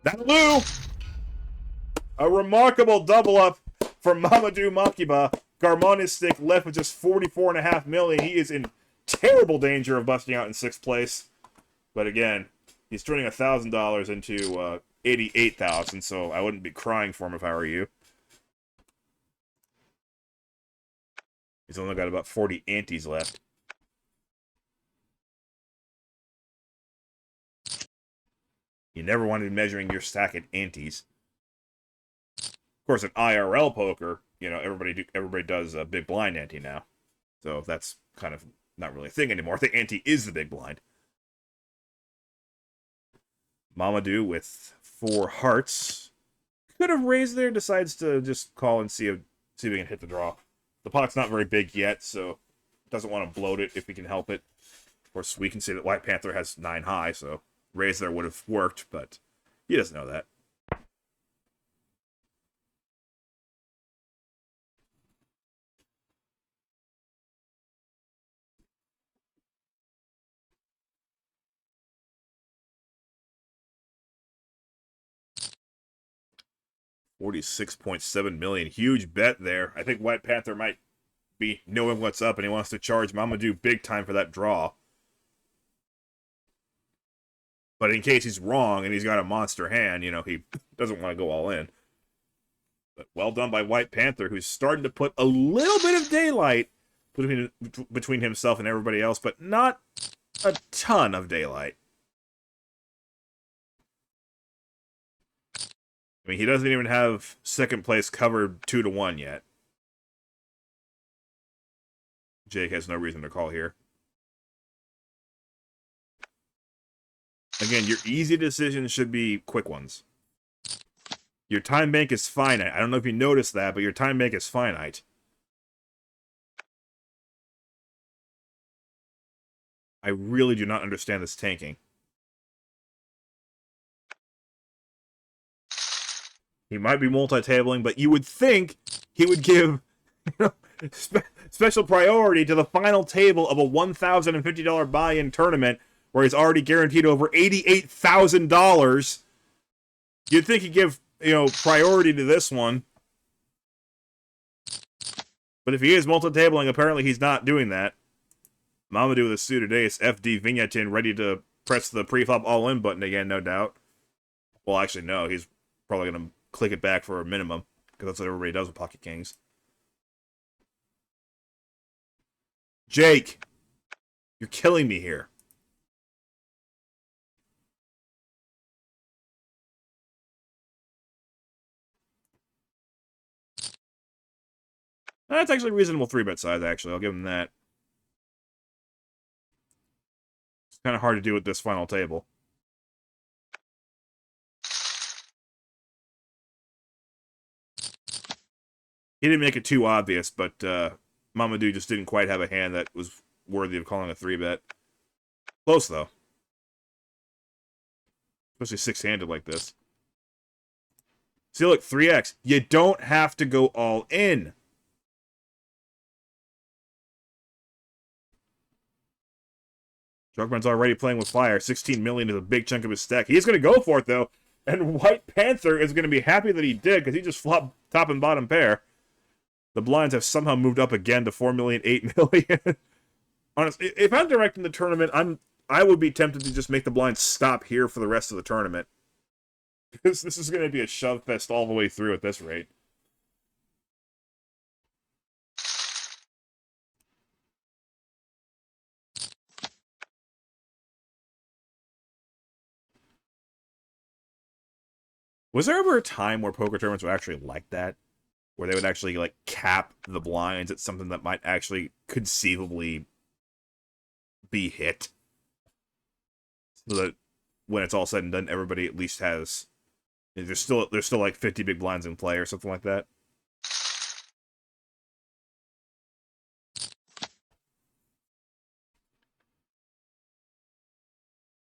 That'll do! A remarkable double up for Mamadou Makiba. Garmonistic left with just 44.5 million. He is in terrible danger of busting out in 6th place. But again, he's turning $1,000 into 88,000, so I wouldn't be crying for him if I were you. He's only got about 40 antes left. You never want to be measuring your stack at antes. Of course, in IRL poker, you know, everybody does a big blind ante now. So that's kind of not really a thing anymore. The ante is the big blind. Mamadou with 4 hearts. Could have raised there, decides to just call and see if we can hit the draw. The pot's not very big yet, so doesn't want to bloat it if we can help it. Of course, we can say that White Panther has 9 high, so raise there would have worked, but he doesn't know that. $46.7 million. Huge bet there. I think White Panther might be knowing what's up, and he wants to charge Mamadou big time for that draw. But in case he's wrong and he's got a monster hand, you know, he doesn't want to go all in. But well done by White Panther, who's starting to put a little bit of daylight between himself and everybody else, but not a ton of daylight. I mean, he doesn't even have 2nd place covered 2-1 yet. Jake has no reason to call here. Again, your easy decisions should be quick ones. Your time bank is finite. I don't know if you noticed that, but your time bank is finite. I really do not understand this tanking. He might be multi-tabling, but you would think he would give, you know, special priority to the final table of a $1,050 buy-in tournament where he's already guaranteed over $88,000. You'd think he'd give, you know, priority to this one. But if he is multi-tabling, apparently he's not doing that. Mamadou with a suited ace, FD Vignetin ready to press the pre-flop all-in button again, no doubt. Well, actually, no. He's probably going to click it back for a minimum, because that's what everybody does with pocket kings. Jake, you're killing me here. That's actually a reasonable 3-bet size, actually. I'll give him that. It's kind of hard to do with this final table. He didn't make it too obvious, but Mamadou just didn't quite have a hand that was worthy of calling a 3-bet. Close, though. Especially 6-handed like this. See, look, 3x. You don't have to go all in. Druckmann's already playing with fire. 16 million is a big chunk of his stack. He's going to go for it, though. And White Panther is going to be happy that he did, because he just flopped top and bottom pair. The blinds have somehow moved up again to 4 million, 8 million. Honestly, if I'm directing the tournament, I would be tempted to just make the blinds stop here for the rest of the tournament. Because this is going to be a shove fest all the way through at this rate. Was there ever a time where poker tournaments were actually like that? Where they would actually, like, cap the blinds at something that might actually conceivably be hit? So that when it's all said and done, everybody at least has... There's still like 50 big blinds in play or something like that.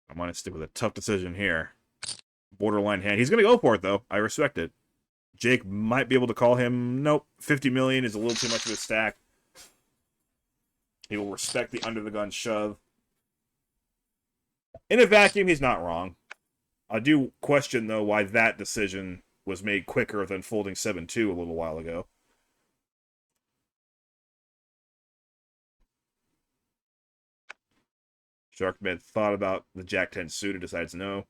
I'm going to stick with a tough decision here. Borderline hand. He's going to go for it, though. I respect it. Jake might be able to call him, nope, 50 million is a little too much of a stack. He will respect the under-the-gun shove. In a vacuum, he's not wrong. I do question, though, why that decision was made quicker than folding 7-2 a little while ago. Sharkman thought about the Jack-10 suited, decides no.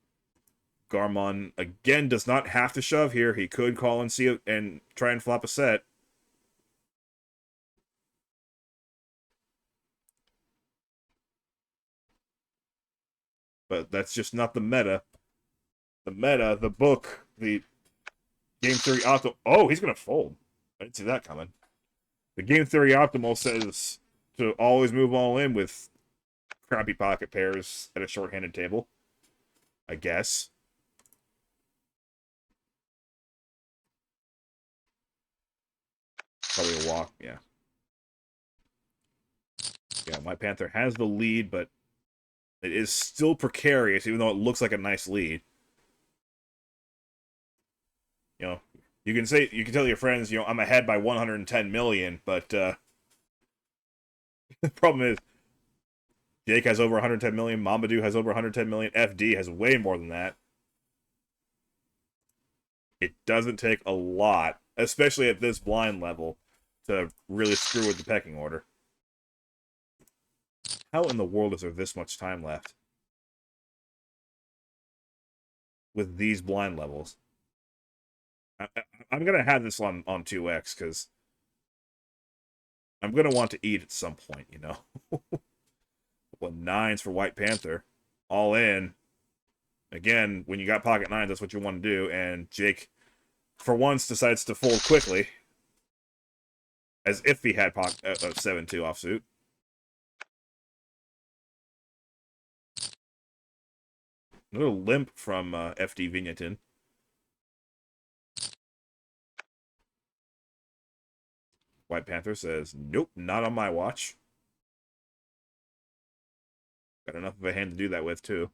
Garmon, again, does not have to shove here. He could call and see it and try and flop a set. But that's just not the meta. The meta, the book, the game theory optimal. Oh, he's going to fold. I didn't see that coming. The game theory optimal says to always move all in with crappy pocket pairs at a short-handed table. I guess. Probably a walk, yeah. Yeah, my Panther has the lead, but it is still precarious, even though it looks like a nice lead. You know, you can tell your friends, you know, I'm ahead by 110 million, but the problem is Jake has over 110 million, Mamadou has over 110 million, FD has way more than that. It doesn't take a lot, especially at this blind level, to really screw with the pecking order. How in the world is there this much time left with these blind levels? I'm going to have this on 2x because I'm going to want to eat at some point, you know? Well, 9s for White Panther. All in. Again, when you got pocket 9s, that's what you want to do. And Jake, for once, decides to fold quickly. As if he had pocket 7-2 offsuit. A little limp from FD Vigneton. White Panther says, nope, not on my watch. Got enough of a hand to do that with, too.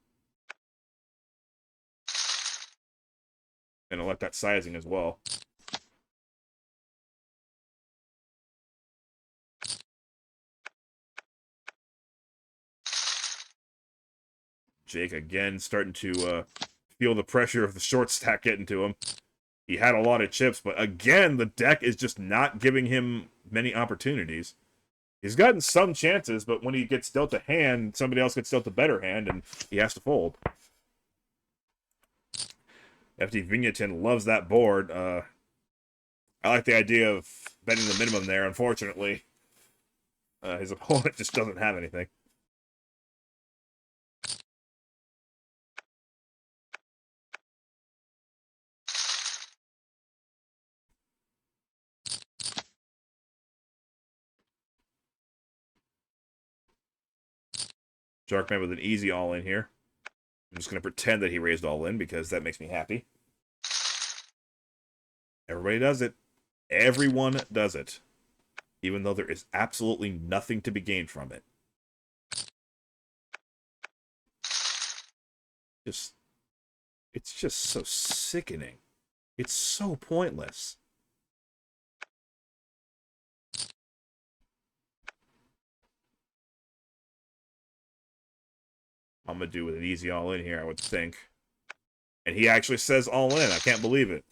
And I like that sizing as well. Jake, again, starting to feel the pressure of the short stack getting to him. He had a lot of chips, but again, the deck is just not giving him many opportunities. He's gotten some chances, but when he gets dealt a hand, somebody else gets dealt a better hand, and he has to fold. FD Vigneton loves that board. I like the idea of betting the minimum there. Unfortunately, his opponent just doesn't have anything. Sharkman with an easy all-in here. I'm just going to pretend that he raised all-in because that makes me happy. Everybody does it. Everyone does it. Even though there is absolutely nothing to be gained from it. It's just so sickening. It's so pointless. I'm going to do with an easy all-in here, I would think. And he actually says all-in. I can't believe it.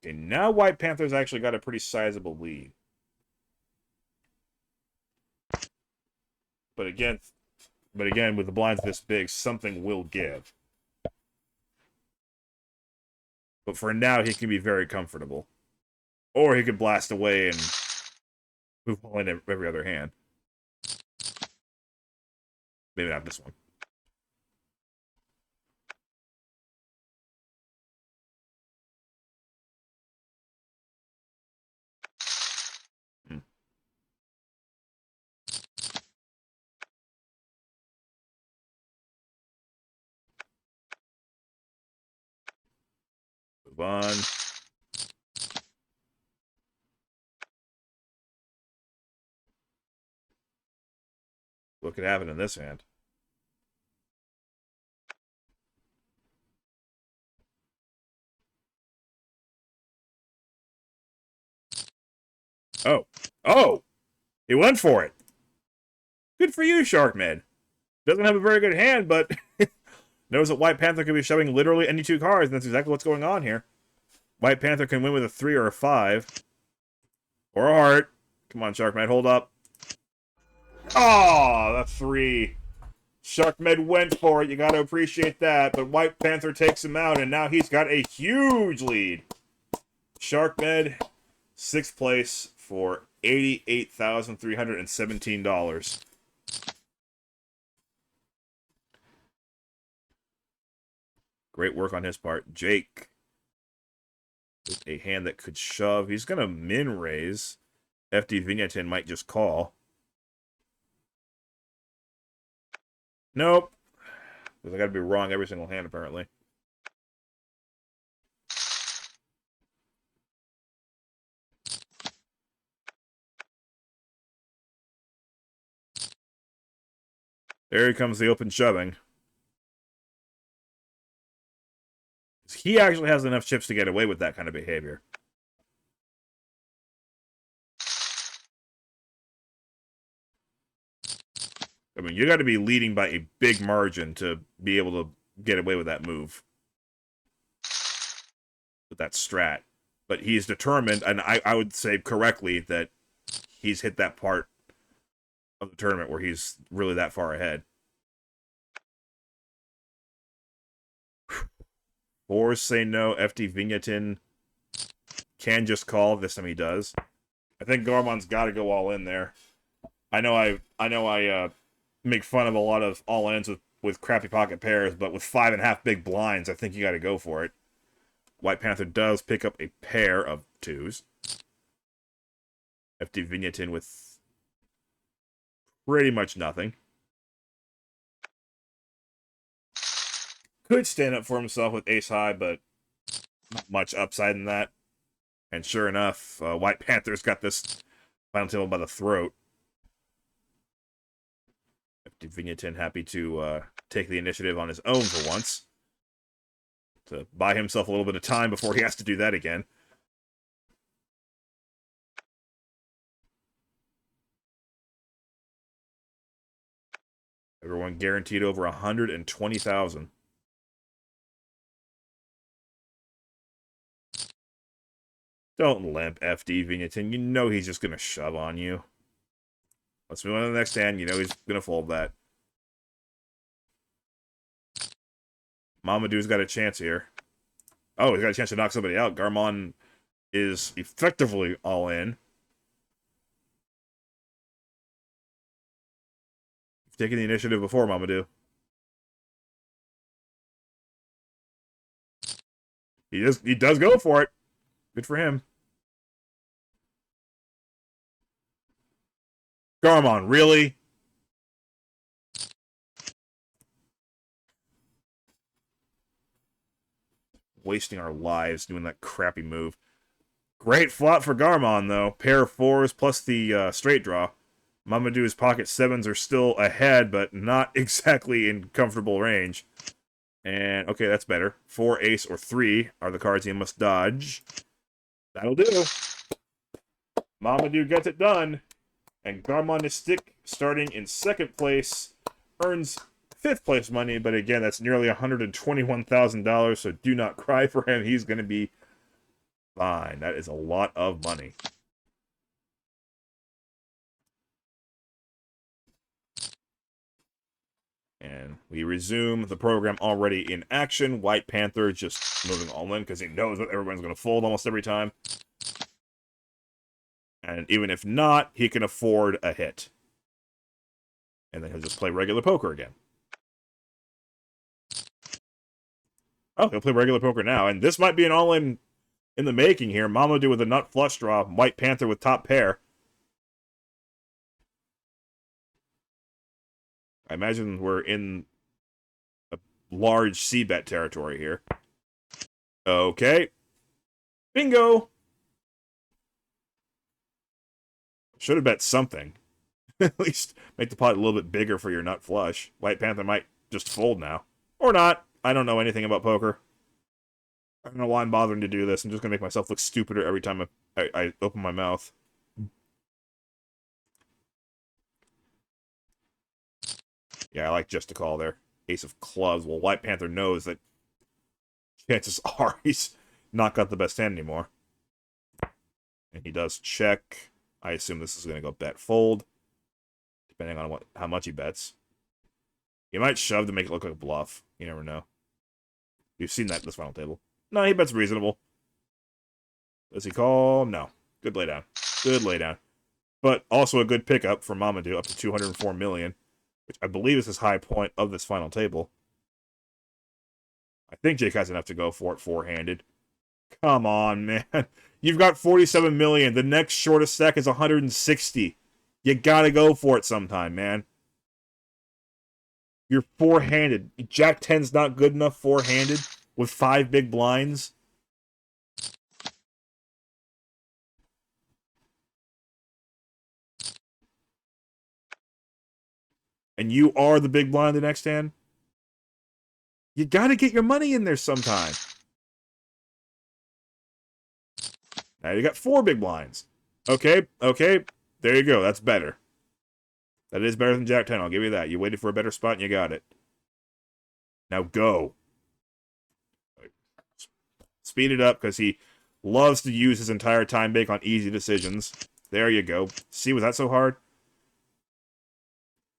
Okay, now White Panther's actually got a pretty sizable lead. But again, with the blinds this big, something will give. But for now, he can be very comfortable. Or he could blast away and move all in every other hand. Maybe not this one. Move on. What could happen in this hand? Oh. Oh! He went for it! Good for you, Sharkman. Doesn't have a very good hand, but knows that White Panther can be shoving literally any two cards, and that's exactly what's going on here. White Panther can win with a 3 or a 5. Or a heart. Come on, Sharkman, hold up. Oh, the 3. Sharkmed went for it. You got to appreciate that. But White Panther takes him out, and now he's got a huge lead. Sharkmed, 6th place for $88,317. Great work on his part. Jake, with a hand that could shove. He's going to min raise. FD Vignetin might just call. Nope. Because I got to be wrong every single hand, apparently. There comes the open shoving. He actually has enough chips to get away with that kind of behavior. I mean, you got to be leading by a big margin to be able to get away with that move. With that strat. But he's determined, and I would say correctly, that he's hit that part of the tournament where he's really that far ahead. 4s say no. FD Vignetin can just call. This time he does. I think Garmon's got to go all in there. I know I make fun of a lot of all-ins with crappy pocket pairs, but with 5.5 big blinds, I think you got to go for it. White Panther does pick up a pair of 2s. FD Vignetin with pretty much nothing. Could stand up for himself with ace high, but not much upside in that. And sure enough, White Panther's got this final table by the throat. FD Vignetin happy to take the initiative on his own for once. To buy himself a little bit of time before he has to do that again. Everyone guaranteed over 120,000. Don't limp, FD Vignetin. You know he's just going to shove on you. Let's move on to the next hand. You know he's going to fold that. Mamadou's got a chance here. Oh, he's got a chance to knock somebody out. Garmon is effectively all in. You've taken the initiative before, Mamadou. He does go for it. Good for him. Garmon, really? Wasting our lives doing that crappy move. Great flop for Garmon, though. Pair of 4s plus the straight draw. Mamadou's pocket 7s are still ahead, but not exactly in comfortable range. And, okay, that's better. 4, ace, or 3 are the cards he must dodge. That'll do. Mamadou gets it done. And Garmon is starting in 2nd place. Earns 5th place money, but again, that's nearly $121,000, so do not cry for him. He's going to be fine. That is a lot of money. And we resume the program already in action. White Panther just moving all in because he knows that everyone's going to fold almost every time. And even if not, he can afford a hit. And then he'll just play regular poker again. Oh, he'll play regular poker now. And this might be an all-in in the making here. Mamadou with a nut flush draw. White Panther with top pair. I imagine we're in a large C-bet territory here. Okay. Bingo! Should have bet something. At least make the pot a little bit bigger for your nut flush. White Panther might just fold now. Or not. I don't know anything about poker. I don't know why I'm bothering to do this. I'm just going to make myself look stupider every time I open my mouth. Yeah, I like just to call there. Ace of clubs. Well, White Panther knows that chances are he's not got the best hand anymore. And he does check. I assume this is going to go bet fold, depending on how much he bets. He might shove to make it look like a bluff. You never know. You've seen that in this final table. No, he bets reasonable. Does he call? No. Good laydown. Good laydown. But also a good pickup for Mamadou, up to 204 million, which I believe is his high point of this final table. I think Jake has enough to go for it four-handed. Come on, man. You've got 47 million. The next shortest stack is 160. You gotta go for it sometime, man. You're four-handed. Jack 10's not good enough four-handed with 5 big blinds. And you are the big blind the next hand. You gotta get your money in there sometime. Now you got 4 big blinds. Okay. There you go. That's better. That is better than Jack 10. I'll give you that. You waited for a better spot and you got it. Now go. Speed it up because he loves to use his entire time bank on easy decisions. There you go. See, was that so hard?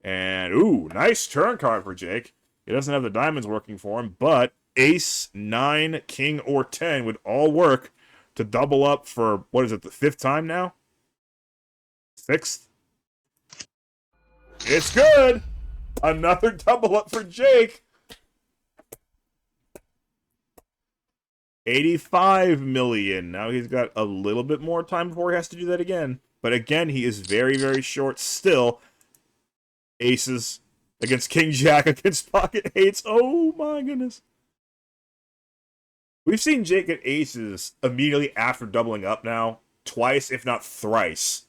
And, ooh, nice turn card for Jake. He doesn't have the diamonds working for him, but ace, 9, king, or 10 would all work to double up for, what is it, the 5th time now? 6th? It's good! Another double up for Jake! 85 million. Now he's got a little bit more time before he has to do that again. But again, he is very, very short still. Aces against King Jack against Pocket Eights. Oh my goodness. We've seen Jake get aces immediately after doubling up now. Twice, if not thrice.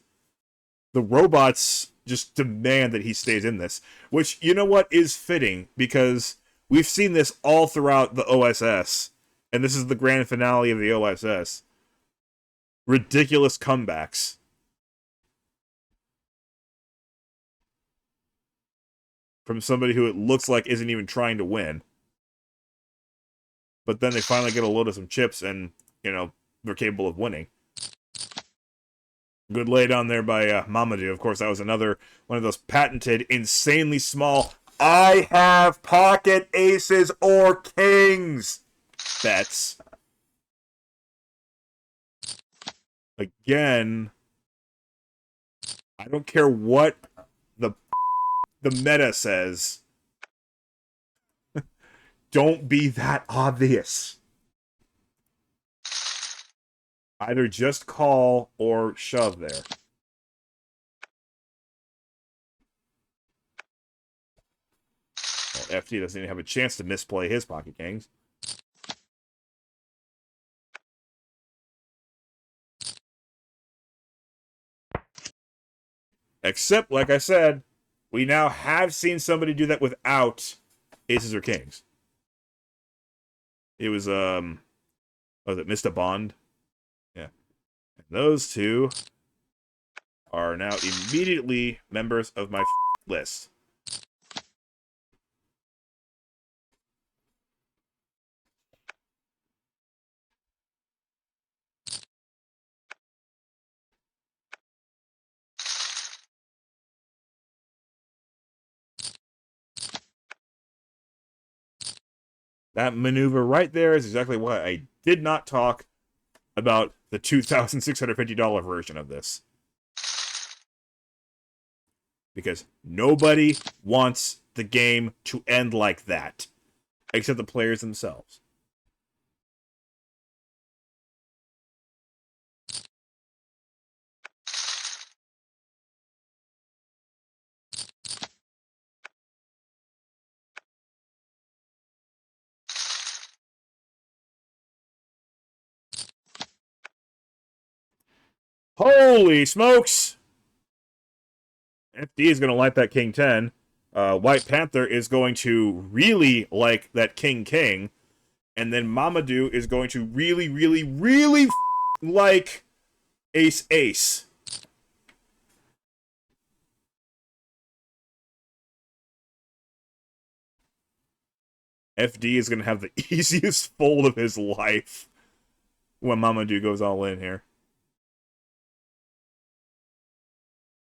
The robots just demand that he stays in this. Which, you know what, is fitting. Because we've seen this all throughout the OSS. And this is the grand finale of the OSS. Ridiculous comebacks. From somebody who it looks like isn't even trying to win. But then they finally get a load of some chips and, you know, they're capable of winning. Good lay down there by Mamadou. Of course, that was another one of those patented, insanely small, I have pocket aces or kings bets. Again, I don't care what the meta says. Don't be that obvious. Either just call or shove there. Well, FT doesn't even have a chance to misplay his pocket kings. Except, like I said, we now have seen somebody do that without aces or kings. It was, was it Mr. Bond? Yeah. And those two are now immediately members of my list. That maneuver right there is exactly why I did not talk about the $2,650 version of this. Because nobody wants the game to end like that. Except the players themselves. Holy smokes! FD is going to like that King 10. White Panther is going to really like that King King. And then Mamadou is going to really, really, really like Ace Ace. FD is going to have the easiest fold of his life when Mamadou goes all in here.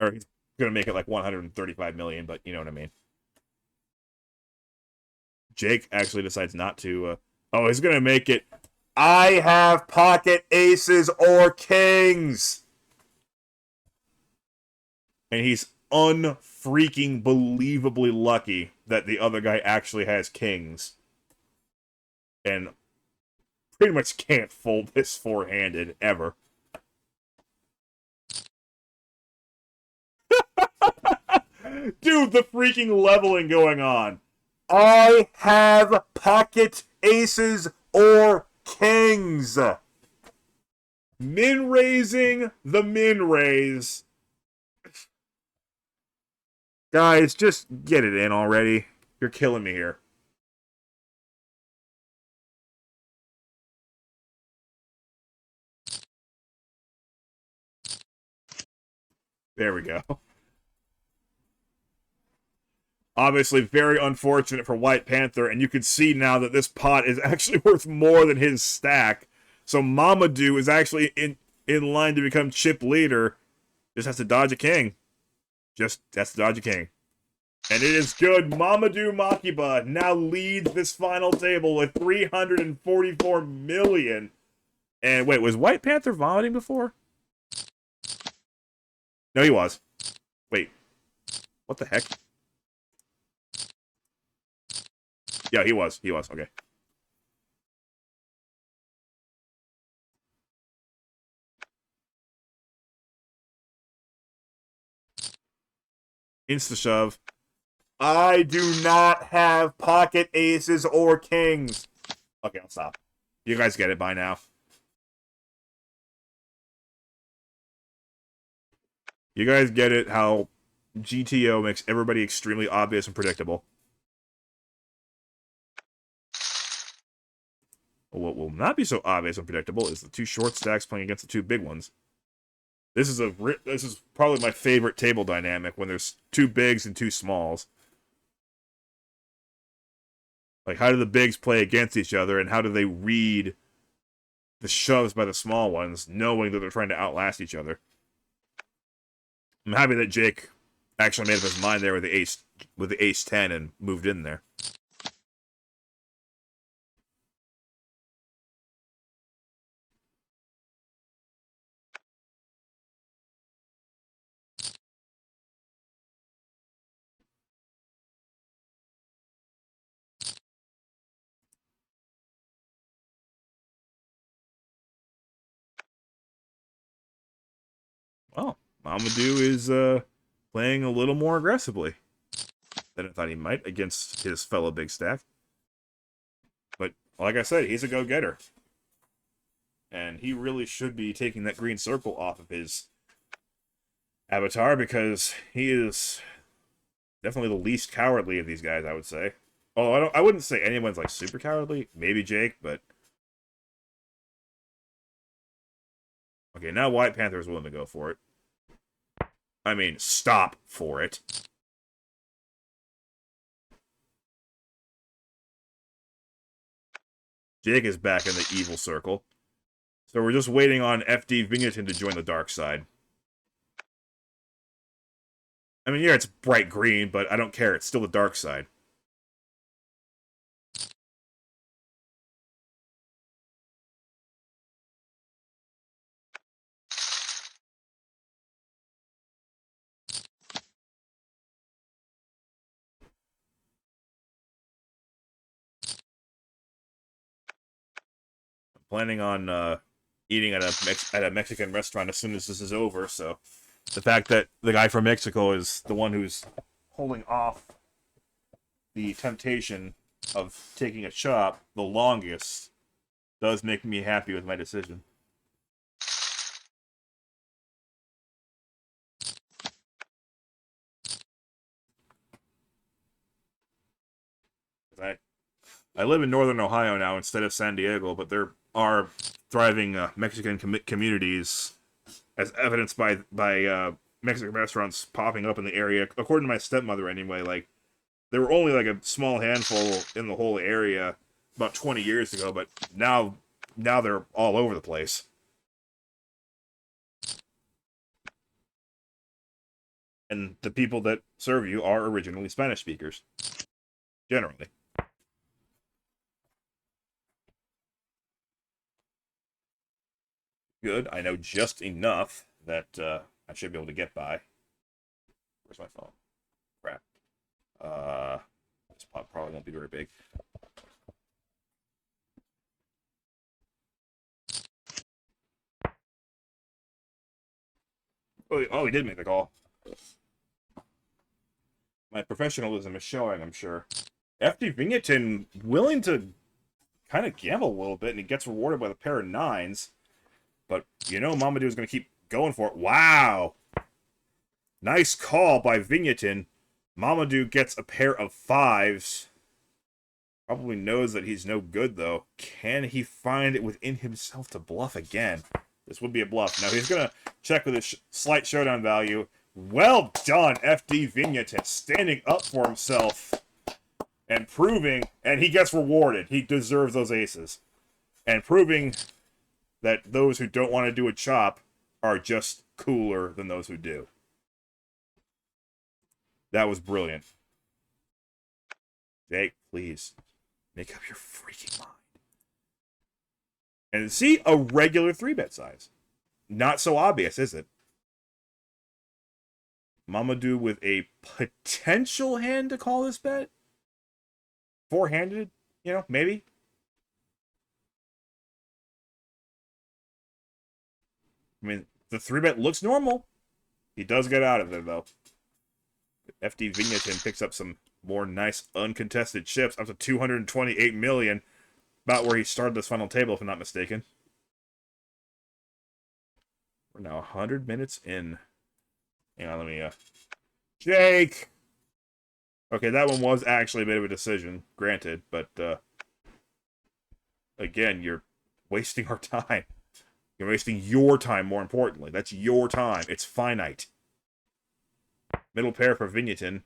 Or he's going to make it like 135 million, but you know what I mean. Jake actually decides not to. Oh, he's going to make it. I have pocket aces or kings. And he's unfreaking believably lucky that the other guy actually has kings. And pretty much can't fold this four-handed ever. Dude, the freaking leveling going on. I have pocket aces or kings. Min raising the min raise. Guys, just get it in already. You're killing me here. There we go. Obviously, very unfortunate for White Panther, and you can see now that this pot is actually worth more than his stack. So Mamadou is actually in line to become chip leader. Just has to dodge a king. Just has to dodge a king. And it is good. Mamadou Makiba now leads this final table with 344 million. And wait, was White Panther vomiting before? No, he was. Wait. What the heck? Yeah, he was. He was. Okay. Insta shove. I do not have pocket aces or kings. Okay, I'll stop. You guys get it by now. You guys get it how GTO makes everybody extremely obvious and predictable. What will not be so obvious and predictable is the two short stacks playing against the two big ones. This is probably my favorite table dynamic when there's two bigs and two smalls. Like, how do the bigs play against each other, and how do they read the shoves by the small ones, knowing that they're trying to outlast each other? I'm happy that Jake actually made up his mind there with the ace 10 and moved in there. Well, Mamadou is playing a little more aggressively than I thought he might against his fellow big stack. But like I said, he's a go-getter. And he really should be taking that green circle off of his avatar because he is definitely the least cowardly of these guys, I would say. Oh, I wouldn't say anyone's like super cowardly. Maybe Jake, but okay, now White Panther is willing to go for it. I mean, stop for it. Jake is back in the evil circle. So we're just waiting on FD Vingleton to join the dark side. I mean, yeah, it's bright green, but I don't care. It's still the dark side. I'm planning on eating at a Mexican restaurant as soon as this is over, so the fact that the guy from Mexico is the one who's holding off the temptation of taking a chop the longest does make me happy with my decision. I live in northern Ohio now instead of San Diego, but there are thriving Mexican communities, as evidenced by Mexican restaurants popping up in the area. According to my stepmother, anyway, like there were only like a small handful in the whole area about 20 years ago, but now they're all over the place. And the people that serve you are originally Spanish speakers, generally. Good. I know just enough that I should be able to get by. Where's my phone? Crap. This pot probably won't be very big. Oh, he did make the call. My professionalism is showing, I'm sure. FD Vigneton willing to kind of gamble a little bit, and he gets rewarded with a pair of nines. But, you know, Mamadou is going to keep going for it. Wow! Nice call by Vigneton. Mamadou gets a pair of fives. Probably knows that he's no good, though. Can he find it within himself to bluff again? This would be a bluff. Now, he's going to check with his slight showdown value. Well done, FD Vigneton, standing up for himself and proving, and he gets rewarded. He deserves those aces. And proving that those who don't want to do a chop are just cooler than those who do. That was brilliant. Jake, please, make up your freaking mind. And see, a regular 3-bet size. Not so obvious, is it? Mamadou with a potential hand to call this bet? Four-handed, you know, maybe? I mean, the 3-bet looks normal. He does get out of there, though. FD Vigneton picks up some more nice uncontested chips, up to 228 million. About where he started this final table, if I'm not mistaken. We're now 100 minutes in. Hang on, let me, Jake! Okay, that one was actually a bit of a decision, granted, but, again, you're wasting our time. You're wasting your time, more importantly. That's your time. It's finite. Middle pair for Vigneton.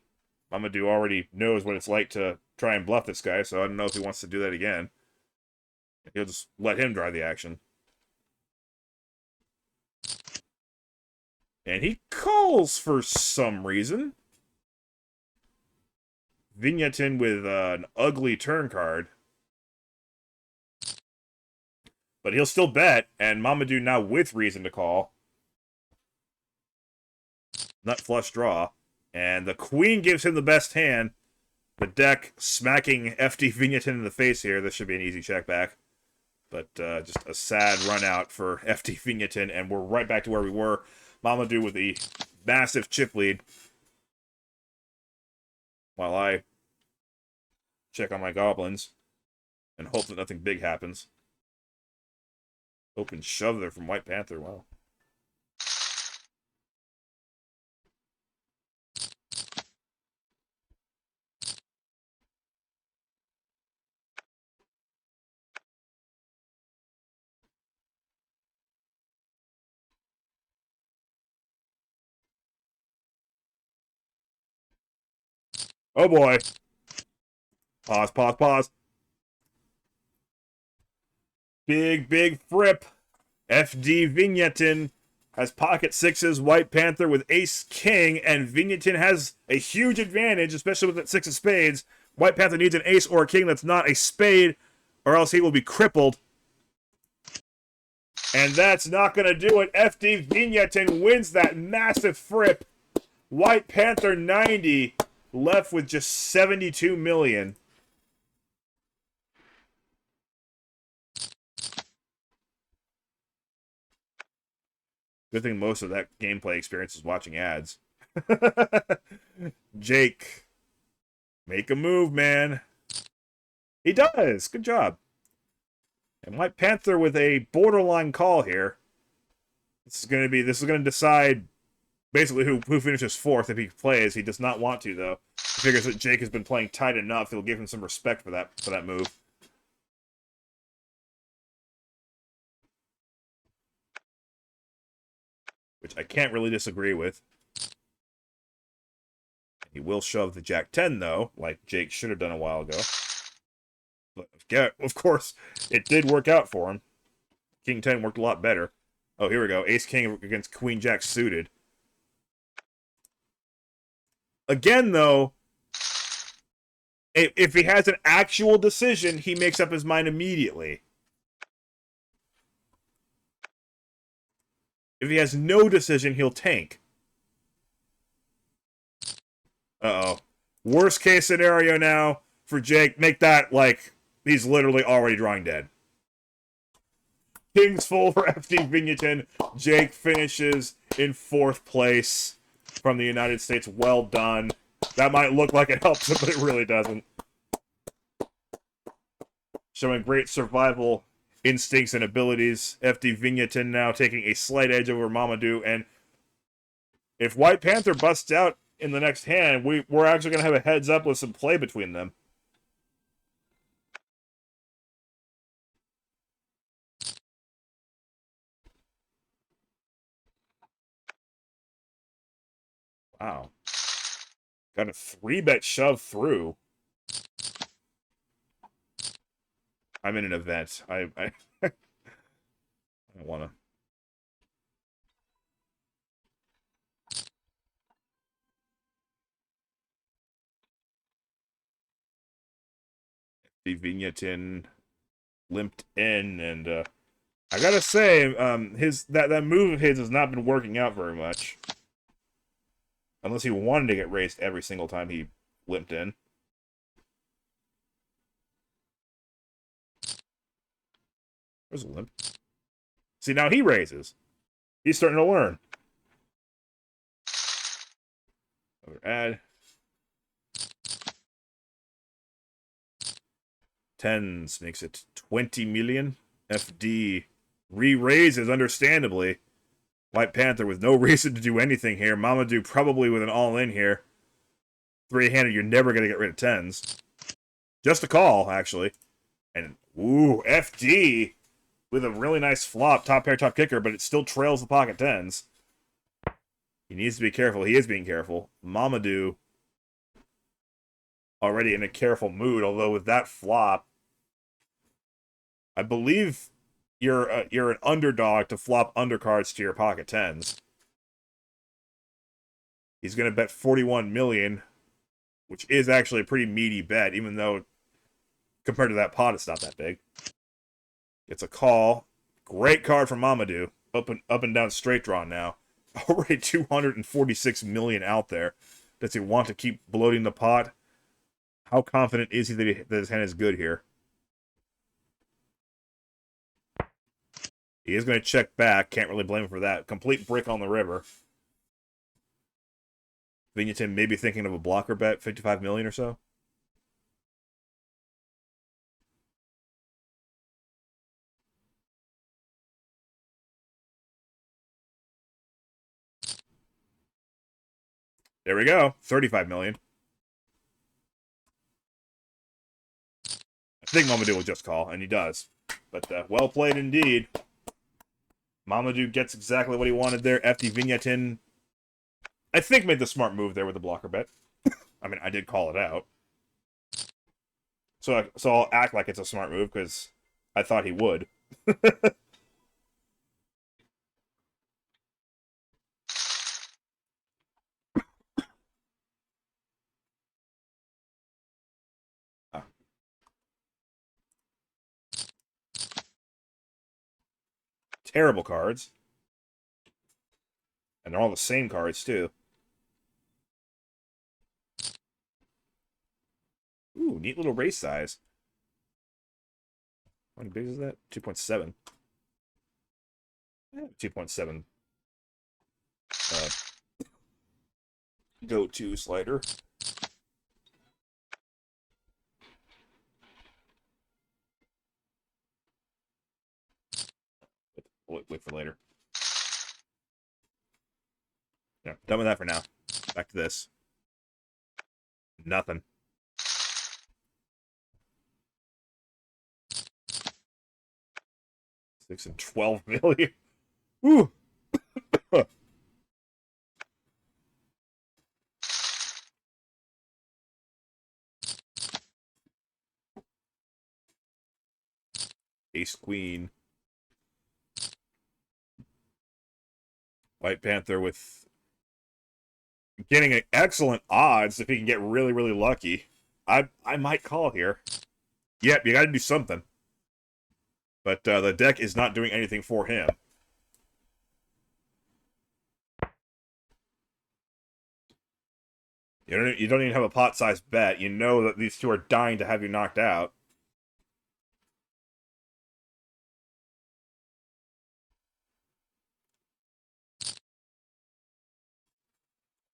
Mamadou already knows what it's like to try and bluff this guy, so I don't know if he wants to do that again. He'll just let him drive the action. And he calls for some reason. Vigneton with an ugly turn card. But he'll still bet, and Mamadou now with reason to call. Nut flush draw. And the queen gives him the best hand. The deck smacking FD Vigneton in the face here. This should be an easy check back. But just a sad run out for FD Vigneton, and we're right back to where we were. Mamadou with the massive chip lead. While I check on my goblins and hope that nothing big happens. Open shove there from White Panther. Wow. Oh boy. Pause, pause, pause. Big, big frip. FD Vigneton has pocket sixes, White Panther with ace king, and Vigneton has a huge advantage, especially with that six of spades. White Panther needs an ace or a king that's not a spade, or else he will be crippled. And that's not going to do it. FD Vigneton wins that massive frip. White Panther 90, left with just 72 million. Good thing most of that gameplay experience is watching ads. Jake, make a move, man. He does. Good job. And White Panther with a borderline call here. This is going to decide Basically, who finishes fourth if he plays. He does not want to, though. He figures that Jake has been playing tight enough. He'll give him some respect for that move. Which I can't really disagree with. He will shove the Jack-10, though, like Jake should have done a while ago. But, yeah, of course, it did work out for him. King-10 worked a lot better. Oh, here we go. Ace-King against Queen-Jack suited. Again, though, if he has an actual decision, he makes up his mind immediately. If he has no decision, he'll tank. Uh-oh. Worst case scenario now for Jake. Make that like he's literally already drawing dead. King's full for FT Vigneton. Jake finishes in 4th place from the United States. Well done. That might look like it helps him, but it really doesn't. Showing great survival instincts and abilities. FT Vigneton now taking a slight edge over Mamadou. And if White Panther busts out in the next hand, we're actually going to have a heads up with some play between them. Wow. Got a 3-bet shove through. I'm in an event. I don't want to. The Vigneton limped in, and I gotta say, that move of his has not been working out very much. Unless he wanted to get raced every single time he limped in. Where's the limp? See, now he raises. He's starting to learn. Over add. 10s makes it 20 million. FD re-raises, understandably. White Panther with no reason to do anything here. Mamadou probably with an all-in here. 3-handed, you're never going to get rid of 10s. Just a call, actually. And, ooh, FD with a really nice flop, top pair, top kicker, but it still trails the pocket 10s. He needs to be careful. He is being careful. Mamadou already in a careful mood, although with that flop, I believe you're an underdog to flop undercards to your pocket 10s. He's going to bet 41 million, which is actually a pretty meaty bet, even though compared to that pot, it's not that big. It's a call. Great card from Mamadou. Up and down straight draw now. Already 246 million out there. Does he want to keep bloating the pot? How confident is he that his hand is good here? He is going to check back. Can't really blame him for that. Complete brick on the river. Vigneton maybe thinking of a blocker bet, 55 million or so. There we go. 35 million. I think Mamadou will just call, and he does. But well played indeed. Mamadou gets exactly what he wanted there. FT Vigneton, I think, made the smart move there with the blocker bet. I mean, I did call it out. So I'll act like it's a smart move, because I thought he would. Terrible cards. And they're all the same cards, too. Ooh, neat little race size. How many bigs is that? 2.7. 2.7. Go-to slider. Wait for later. Yeah, done with that for now. Back to this. Nothing. $6 and 12 million. Woo! Ace Queen. White Panther with getting excellent odds if he can get really, really lucky. I might call here. Yep, you got to do something. But the deck is not doing anything for him. You don't even have a pot-sized bet. You know that these two are dying to have you knocked out.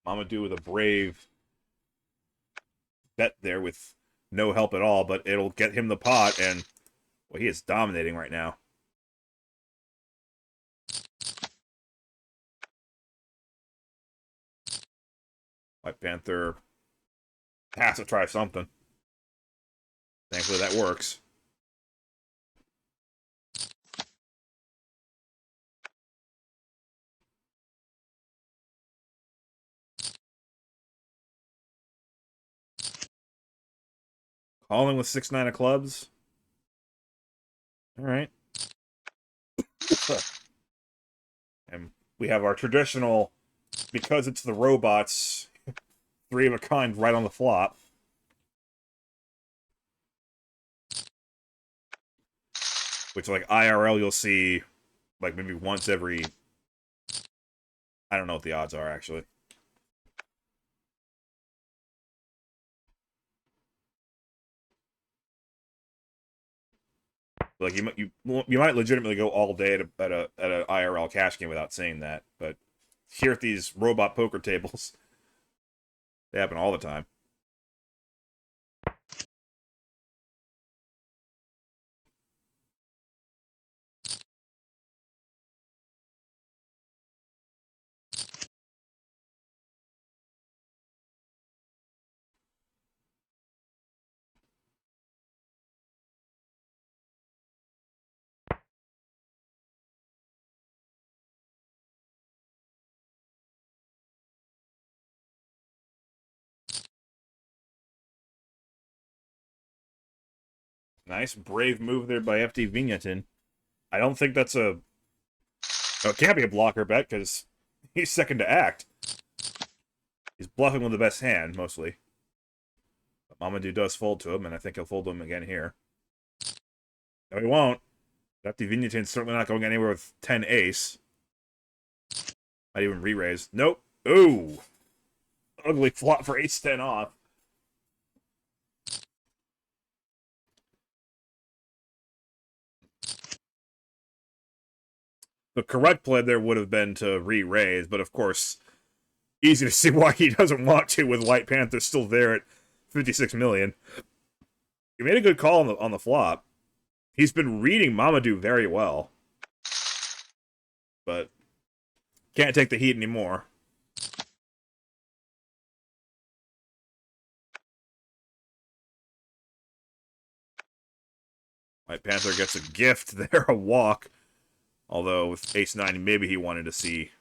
Mamadou with a brave bet there with no help at all, but it'll get him the pot, and well, he is dominating right now. White Panther has to try something. Thankfully that works. Calling with 6-9 of clubs. All right. And we have our traditional, because it's the robots, 3 of a kind right on the flop. Which, like, IRL you'll see, like, maybe once every... I don't know what the odds are, actually. Like, you might legitimately go all day at a IRL cash game without saying that, but here at these robot poker tables, they happen all the time. Nice, brave move there by FD Vigneton. I don't think that's a... Oh, it can't be a blocker bet, because he's second to act. He's bluffing with the best hand, mostly. But Mamadou does fold to him, and I think he'll fold to him again here. No, he won't. FD Vigneton's certainly not going anywhere with 10 ace. Might even re-raise. Nope. Ooh. Ugly flop for ace-10 off. The correct play there would have been to re-raise, but of course, easy to see why he doesn't want to with White Panther still there at 56 million. He made a good call on the flop. He's been reading Mamadou very well. But can't take the heat anymore. White Panther gets a gift there, a walk. Although with ace-9, maybe he wanted to see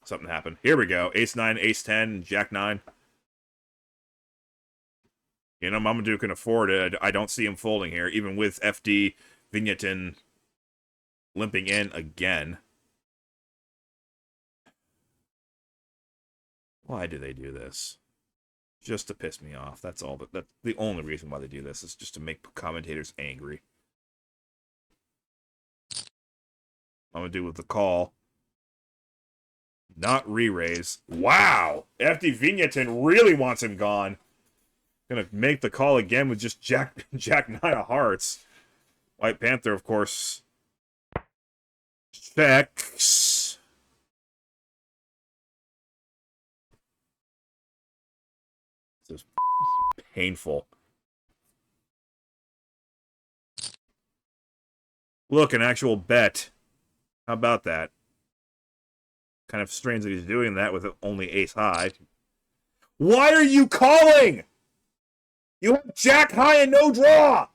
something happen. Here we go. Ace-9, ace-10, jack-9. You know, Mamadou can afford it. I don't see him folding here, even with FD Vigneton limping in again. Why do they do this? Just to piss me off. That's all. But that's the only reason why they do this, is just to make commentators angry. Mamadou with the call. Not re-raise. Wow! FD Vigneton really wants him gone. Gonna make the call again with just Jack 9 of hearts. White Panther, of course, checks. This is painful. Look, an actual bet. How about that? Kind of strange that he's doing that with only ace high. Why are you calling? You have jack high and no draw!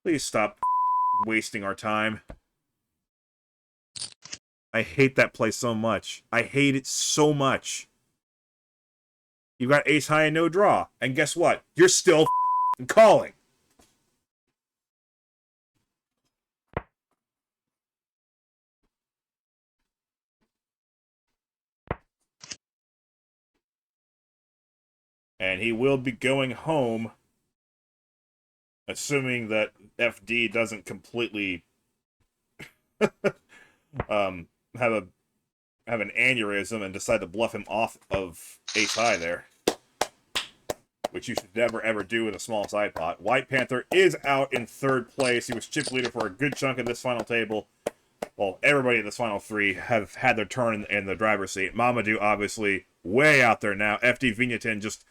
Please stop wasting our time. I hate that play so much. I hate it so much. You got ace high and no draw. And guess what? You're still calling. And he will be going home, assuming that FD doesn't completely have an aneurysm and decide to bluff him off of ace high there, which you should never ever do with a small side pot. White Panther is out in third place. He was chip leader for a good chunk of this final table. Well, everybody in this final three have had their turn in the driver's seat. Mamadou obviously way out there now. FD Vigneton just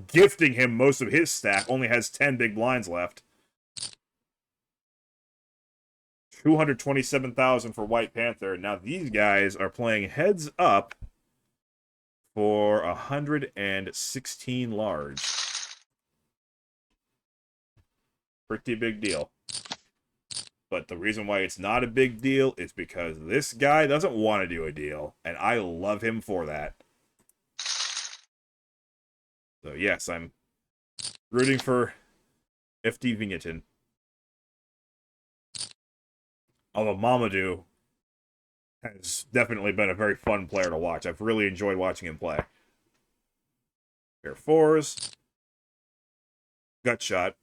gifting him most of his stack. Only has 10 big blinds left. 227,000 for White Panther. Now these guys are playing heads up for 116 large. Pretty big deal. But the reason why it's not a big deal is because this guy doesn't want to do a deal, and I love him for that. So yes, I'm rooting for FD Vigneton. Although Mamadou has definitely been a very fun player to watch. I've really enjoyed watching him play. Pair fours. Gut shot.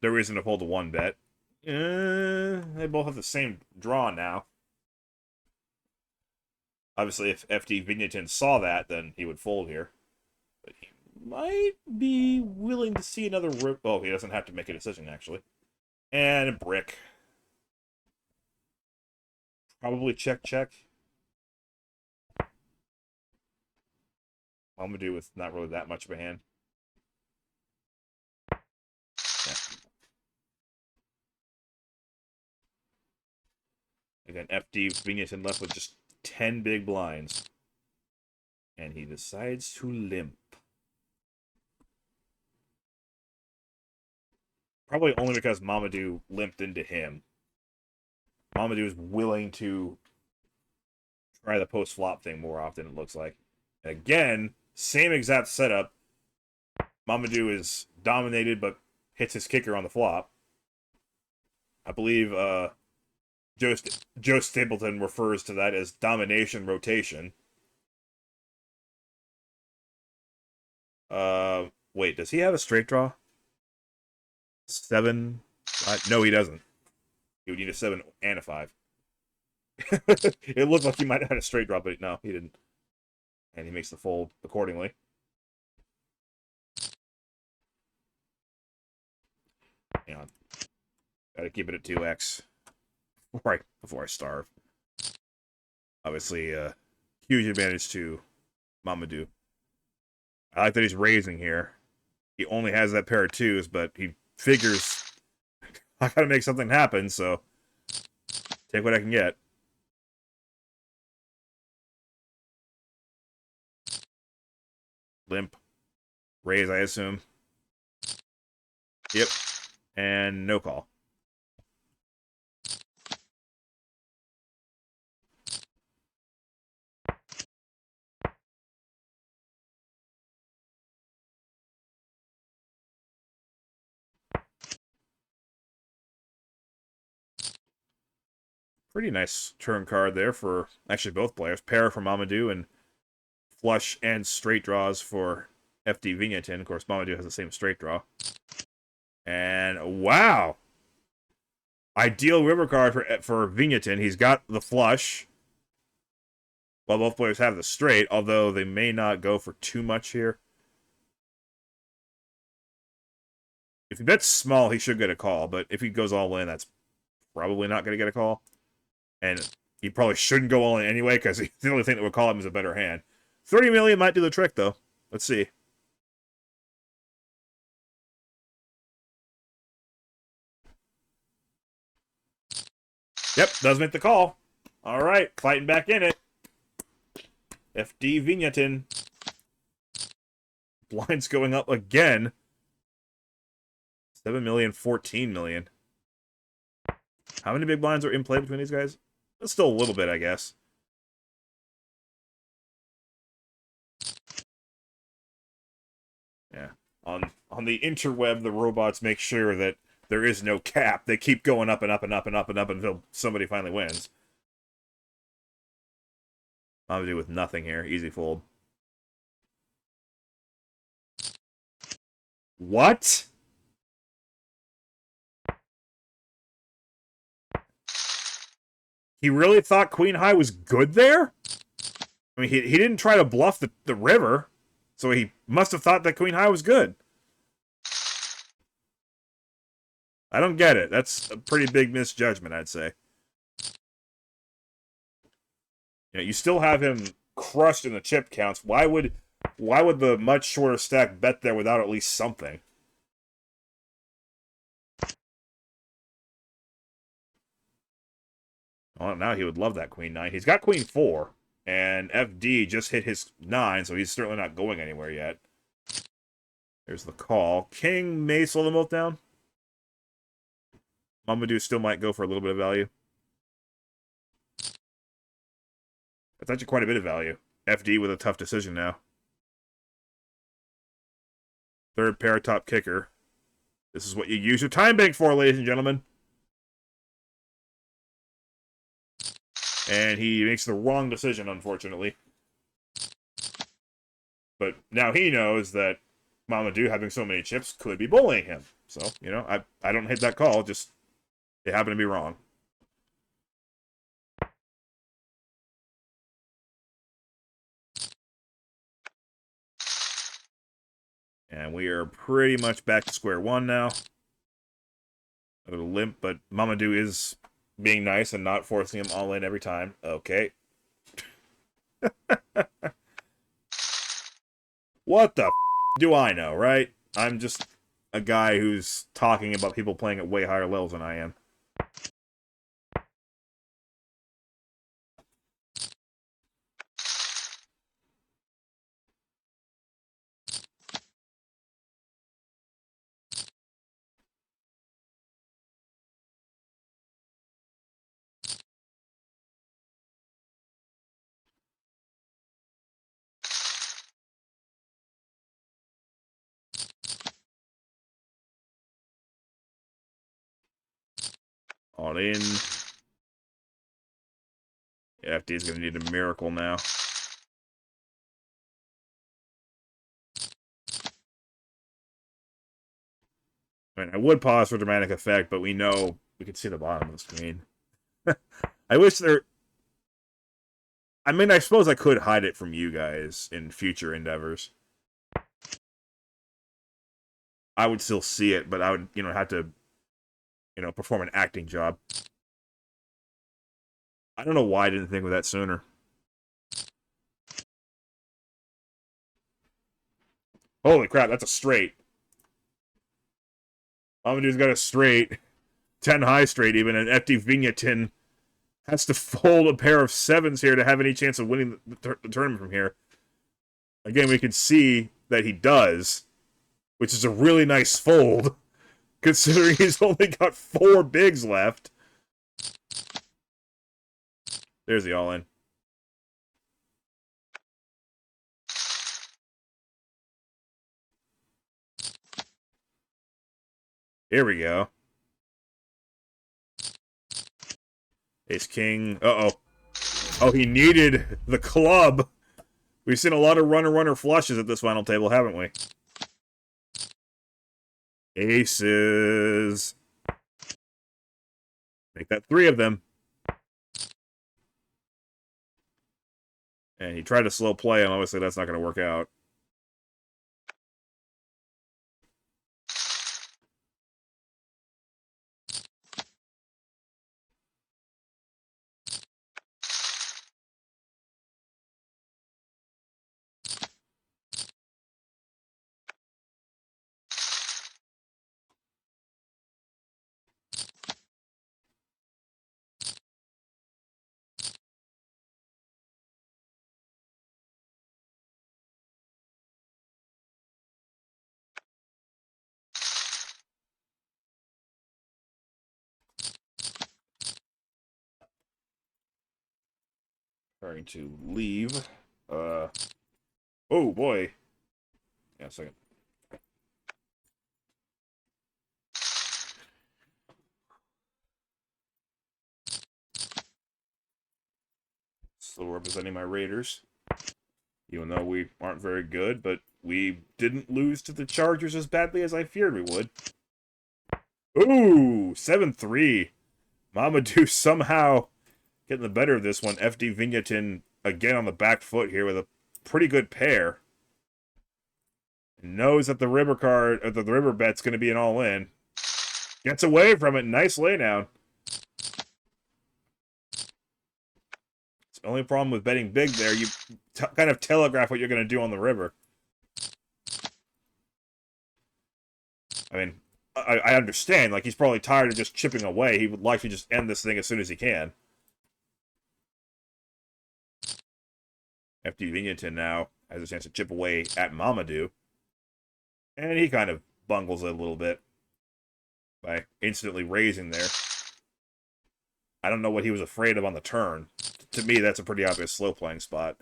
No reason to fold a one bet. They both have the same draw now. Obviously, if FD Vigneton saw that, then he would fold here. But he might be willing to see another rip. Oh, he doesn't have to make a decision, actually. And a brick. Probably check, check. Mamadou with not really that much of a hand. Yeah. Again, FD Vigneton left with just 10 big blinds. And he decides to limp. Probably only because Mamadou limped into him. Mamadou is willing to try the post-flop thing more often, it looks like. And again, same exact setup. Mamadou is dominated, but hits his kicker on the flop. I believe Joe Stapleton refers to that as domination rotation. Wait, does he have a straight draw? 7? No, he doesn't. He would need a 7 and a 5. It looked like he might have had a straight draw, but no, he didn't. And he makes the fold accordingly. Hang on. Gotta keep it at 2x. Right before I starve. Obviously, huge advantage to Mamadou. I like that he's raising here. He only has that pair of 2s, but he figures I gotta make something happen, so take what I can get. Limp. Raise, I assume. Yep. And no call. Pretty nice turn card there for actually both players. Pair for Mamadou and flush and straight draws for FD Vigneton. Of course, Mamadou has the same straight draw. And wow! Ideal river card for Vigneton. He's got the flush, while both players have the straight, although they may not go for too much here. If he bets small, he should get a call, but if he goes all in, that's probably not going to get a call. And he probably shouldn't go all in anyway, because the only thing that would call him is a better hand. $30 million might do the trick, though. Let's see. Yep, does make the call. All right, fighting back in it. FD Vignetin. Blinds going up again. 7 million, 14 million. How many big blinds are in play between these guys? That's still a little bit, I guess. Yeah. On the interweb, the robots make sure that there is no cap. They keep going up and up and up and up and up until somebody finally wins. I'm gonna do with nothing here. Easy fold. What? He really thought Queen High was good there? I mean, he didn't try to bluff the river, so he must have thought that Queen High was good. I don't get it. That's a pretty big misjudgment, I'd say. You know, you still have him crushed in the chip counts. Why would the much shorter stack bet there without at least something? Well, now he would love that Queen 9. He's got Queen 4, and FD just hit his 9, so he's certainly not going anywhere yet. There's the call. King may slow them both down. Mamadou still might go for a little bit of value. That's actually quite a bit of value. FD with a tough decision now. Third pair top kicker. This is what you use your time bank for, ladies and gentlemen. And he makes the wrong decision, unfortunately. But now he knows that Mamadou having so many chips could be bullying him. So, you know, I don't hit that call, just they happen to be wrong. And we are pretty much back to square one now. A little limp, but Mamadou is being nice and not forcing him all in every time. Okay. What the do I know, right? I'm just a guy who's talking about people playing at way higher levels than I am. All in. FD is going to need a miracle now. I mean, I would pause for dramatic effect, but we know we can see the bottom of the screen. I wish there... I mean, I suppose I could hide it from you guys in future endeavors. I would still see it, but I would, you know, have to, you know, perform an acting job. I don't know why I didn't think of that sooner. Holy crap, that's a straight. Amadou's got a straight. 10 high straight even, and FD Vignetin has to fold a pair of 7s here to have any chance of winning the tournament from here. Again, we can see that he does, which is a really nice fold, considering he's only got 4 bigs left. There's the all-in. Here we go. Ace-king. Uh-oh. Oh, he needed the club. We've seen a lot of runner-runner flushes at this final table, haven't we? Aces. Make that 3 of them. And he tried to slow play, and obviously that's not going to work out. Going to leave. Oh boy. Yeah, a second. Still representing my Raiders. Even though we aren't very good, but we didn't lose to the Chargers as badly as I feared we would. Ooh, 7-3. Mamadou somehow getting the better of this one. FD Vigneton again on the back foot here with a pretty good pair. Knows that the river card, or the river bet's going to be an all-in. Gets away from it. Nice laydown. It's the only problem with betting big there. You kind of telegraph what you're going to do on the river. I mean, I understand. Like, he's probably tired of just chipping away. He would like to just end this thing as soon as he can. FD Vigneton now has a chance to chip away at Mamadou. And he kind of bungles it a little bit by instantly raising there. I don't know what he was afraid of on the turn. To me, that's a pretty obvious slow playing spot.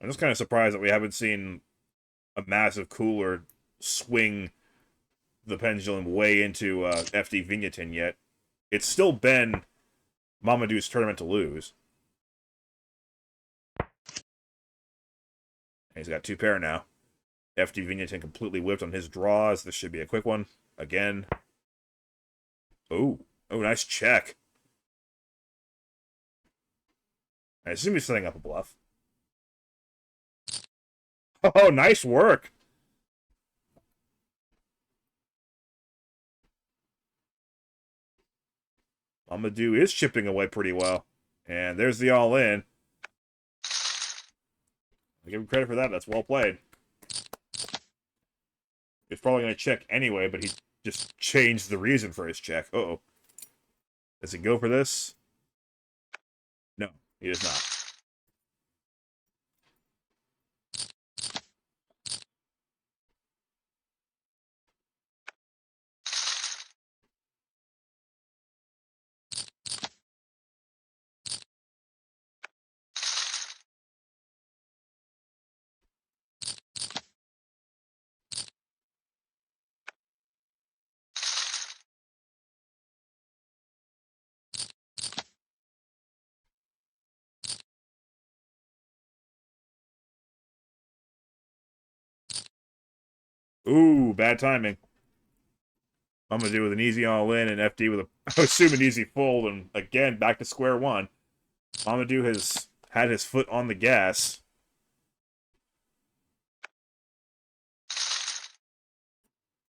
I'm just kind of surprised that we haven't seen a massive cooler swing the pendulum way into FD Vigneton yet. It's still been Mamadou's tournament to lose. And he's got two pair now. FD Vigneton completely whipped on his draws. This should be a quick one. Again. Oh, nice check. I assume he's setting up a bluff. Oh, nice work. Mamadou is chipping away pretty well. And there's the all-in. I give him credit for that. That's well played. He's probably going to check anyway, but he just changed the reason for his check. Uh-oh. Does he go for this? No, he does not. Ooh, bad timing. I'm going to do with an easy all-in and FD with I assume an easy fold, and again, back to square one. Mamadou has had his foot on the gas.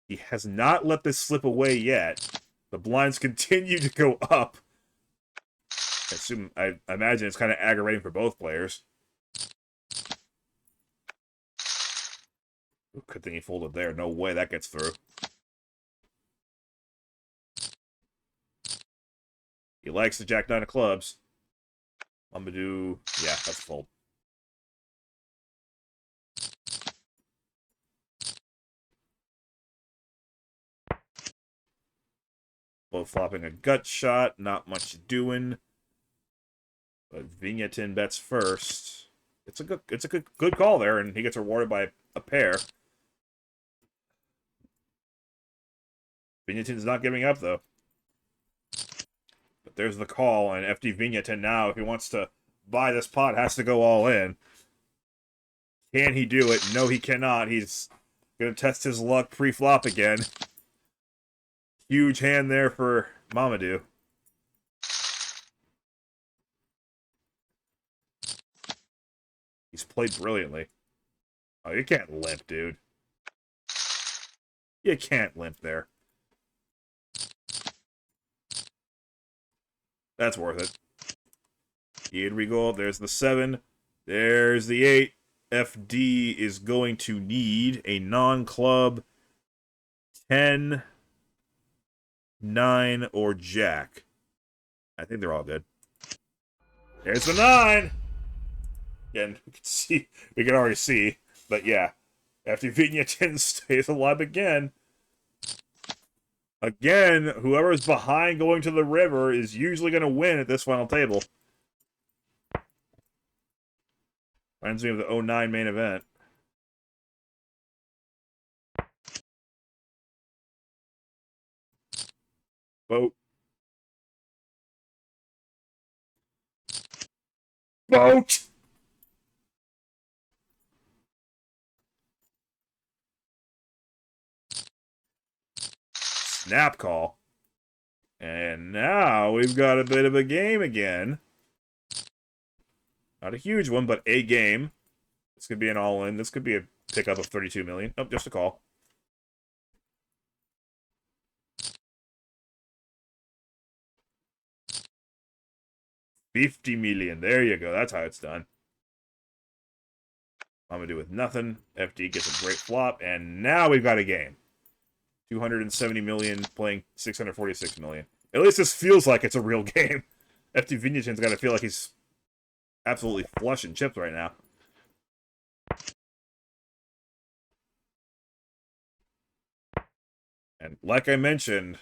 He has not let this slip away yet. The blinds continue to go up. I imagine it's kind of aggravating for both players. Good thing he folded there. No way that gets through. He likes the Jack-9 of clubs. Mamadou, yeah, that's a fold. Both flopping a gut shot, not much doing. But Vigneton bets first. It's a good call there, and he gets rewarded by a pair. Vigneton's not giving up though. But there's the call, and FD Vigneton now, if he wants to buy this pot, has to go all in. Can he do it? No, he cannot. He's going to test his luck pre-flop again. Huge hand there for Mamadou. He's played brilliantly. Oh, you can't limp, dude. You can't limp there. That's worth it. Here we go. There's the 7. There's the 8. FD is going to need a non-club 10, 9, or Jack. I think they're all good. There's the 9! Again, we can already see. But yeah, FD Vigneton stays alive again. Again, whoever's behind going to the river is usually going to win at this final table. Reminds me of the 09 main event. Boat. Boat! Snap call. And now we've got a bit of a game again. Not a huge one, but a game. This could be an all-in. This could be a pickup of 32 million. Nope, just a call. $50 million. There you go. That's how it's done. I'm going to do with nothing. FD gets a great flop, and now we've got a game. 270 million playing 646 million. At least this feels like it's a real game. FD Vigneton's got to feel like he's absolutely flush in chips right now. And like I mentioned,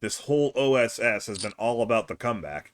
this whole OSS has been all about the comeback.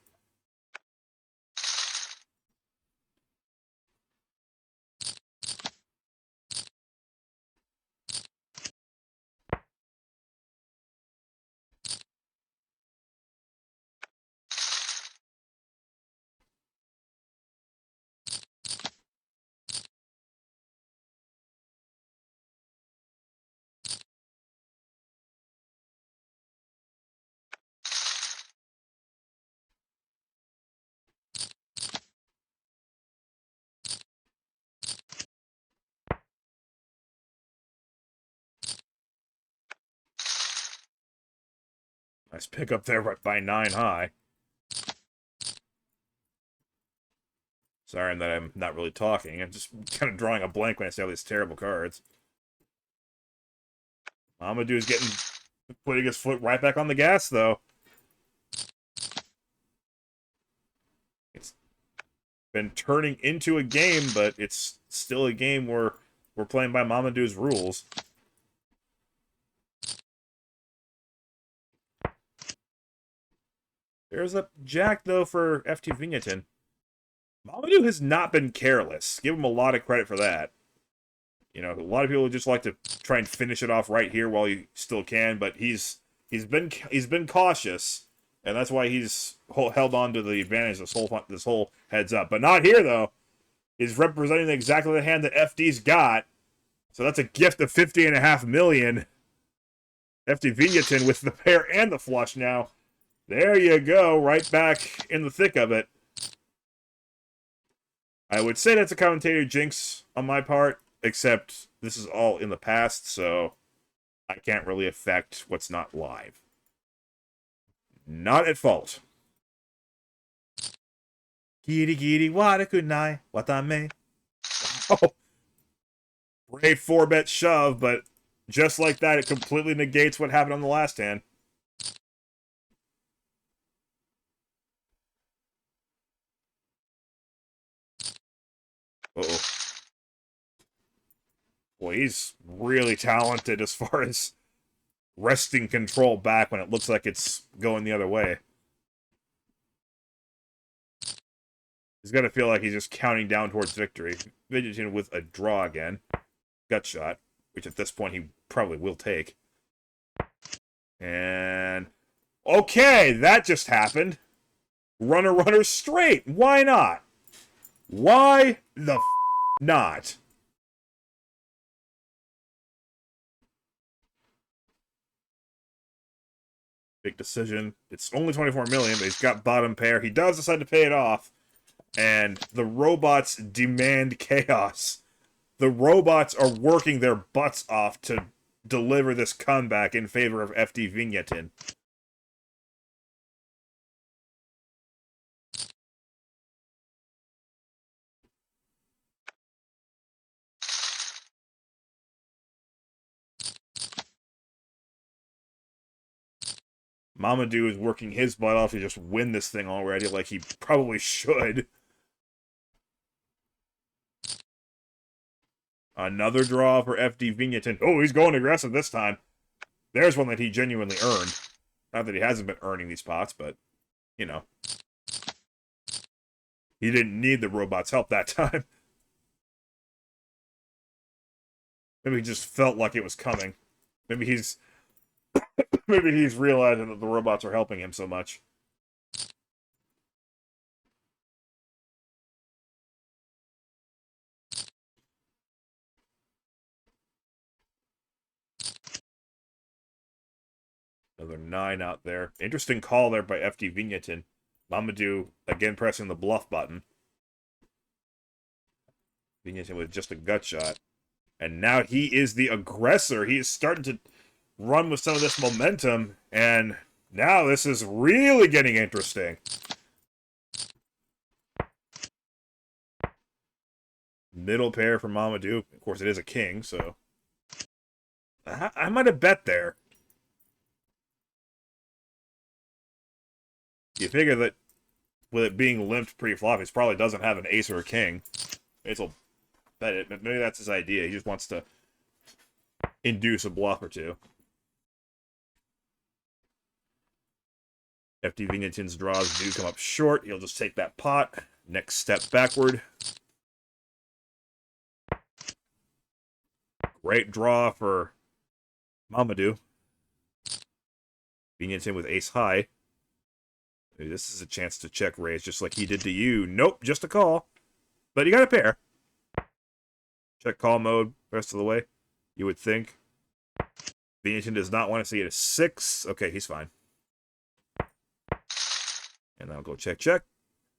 Nice pick up there right by 9 high. Sorry that I'm not really talking. I'm just kind of drawing a blank when I see all these terrible cards. Amadou is putting his foot right back on the gas, though. It's been turning into a game, but it's still a game where we're playing by Mamadou's rules. There's a jack, though, for FT Vigneton. Mamadou has not been careless. Give him a lot of credit for that. You know, a lot of people just like to try and finish it off right here while you still can, but he's been cautious, and that's why he's held on to the advantage this whole heads up. But not here, though. He's representing exactly the hand that FD's got. So that's a gift of 50.5 million. FD Vigneton with the pair and the flush now. There you go, right back in the thick of it. I would say that's a commentator jinx on my part, except this is all in the past, so I can't really affect what's not live. Not at fault. Giri giri wada kunai watame. Oh. Brave 4-bet shove, but just like that, it completely negates what happened on the last hand. Uh-oh. Boy, he's really talented as far as wresting control back when it looks like it's going the other way. He's got to feel like he's just counting down towards victory. Vigneton with a draw again. Gut shot, which at this point he probably will take. And... okay, that just happened. Runner, runner, straight. Why not? Why the not? Big decision. It's only 24 million, but he's got bottom pair. He does decide to pay it off. And the robots demand chaos. The robots are working their butts off to deliver this comeback in favor of FD Vigneton. Mamadou is working his butt off to just win this thing already, like he probably should. Another draw for FD Vigneton. Oh, he's going aggressive this time. There's one that he genuinely earned. Not that he hasn't been earning these pots, but, you know. He didn't need the robot's help that time. Maybe he just felt like it was coming. Maybe he's realizing that the robots are helping him so much. Another 9 out there. Interesting call there by FD Vigneton. Mamadou again pressing the bluff button. Vigneton with just a gut shot. And now he is the aggressor. He is starting to run with some of this momentum. And now this is really getting interesting. Middle pair for Mamadou. Of course, it is a king, so... I might have bet there. You figure that with it being limped pre-flop, he probably doesn't have an ace or a king. Ace'll bet it, but maybe that's his idea. He just wants to induce a bluff or two. FD Vigneton's draws do come up short. He'll just take that pot. Next step backward. Great draw for Mamadou. Vigneton with ace high. Maybe this is a chance to check raise just like he did to you. Nope, just a call. But you got a pair. Check call mode rest of the way, you would think. Vigneton does not want to see it a 6. Okay, he's fine. And I'll go check, check.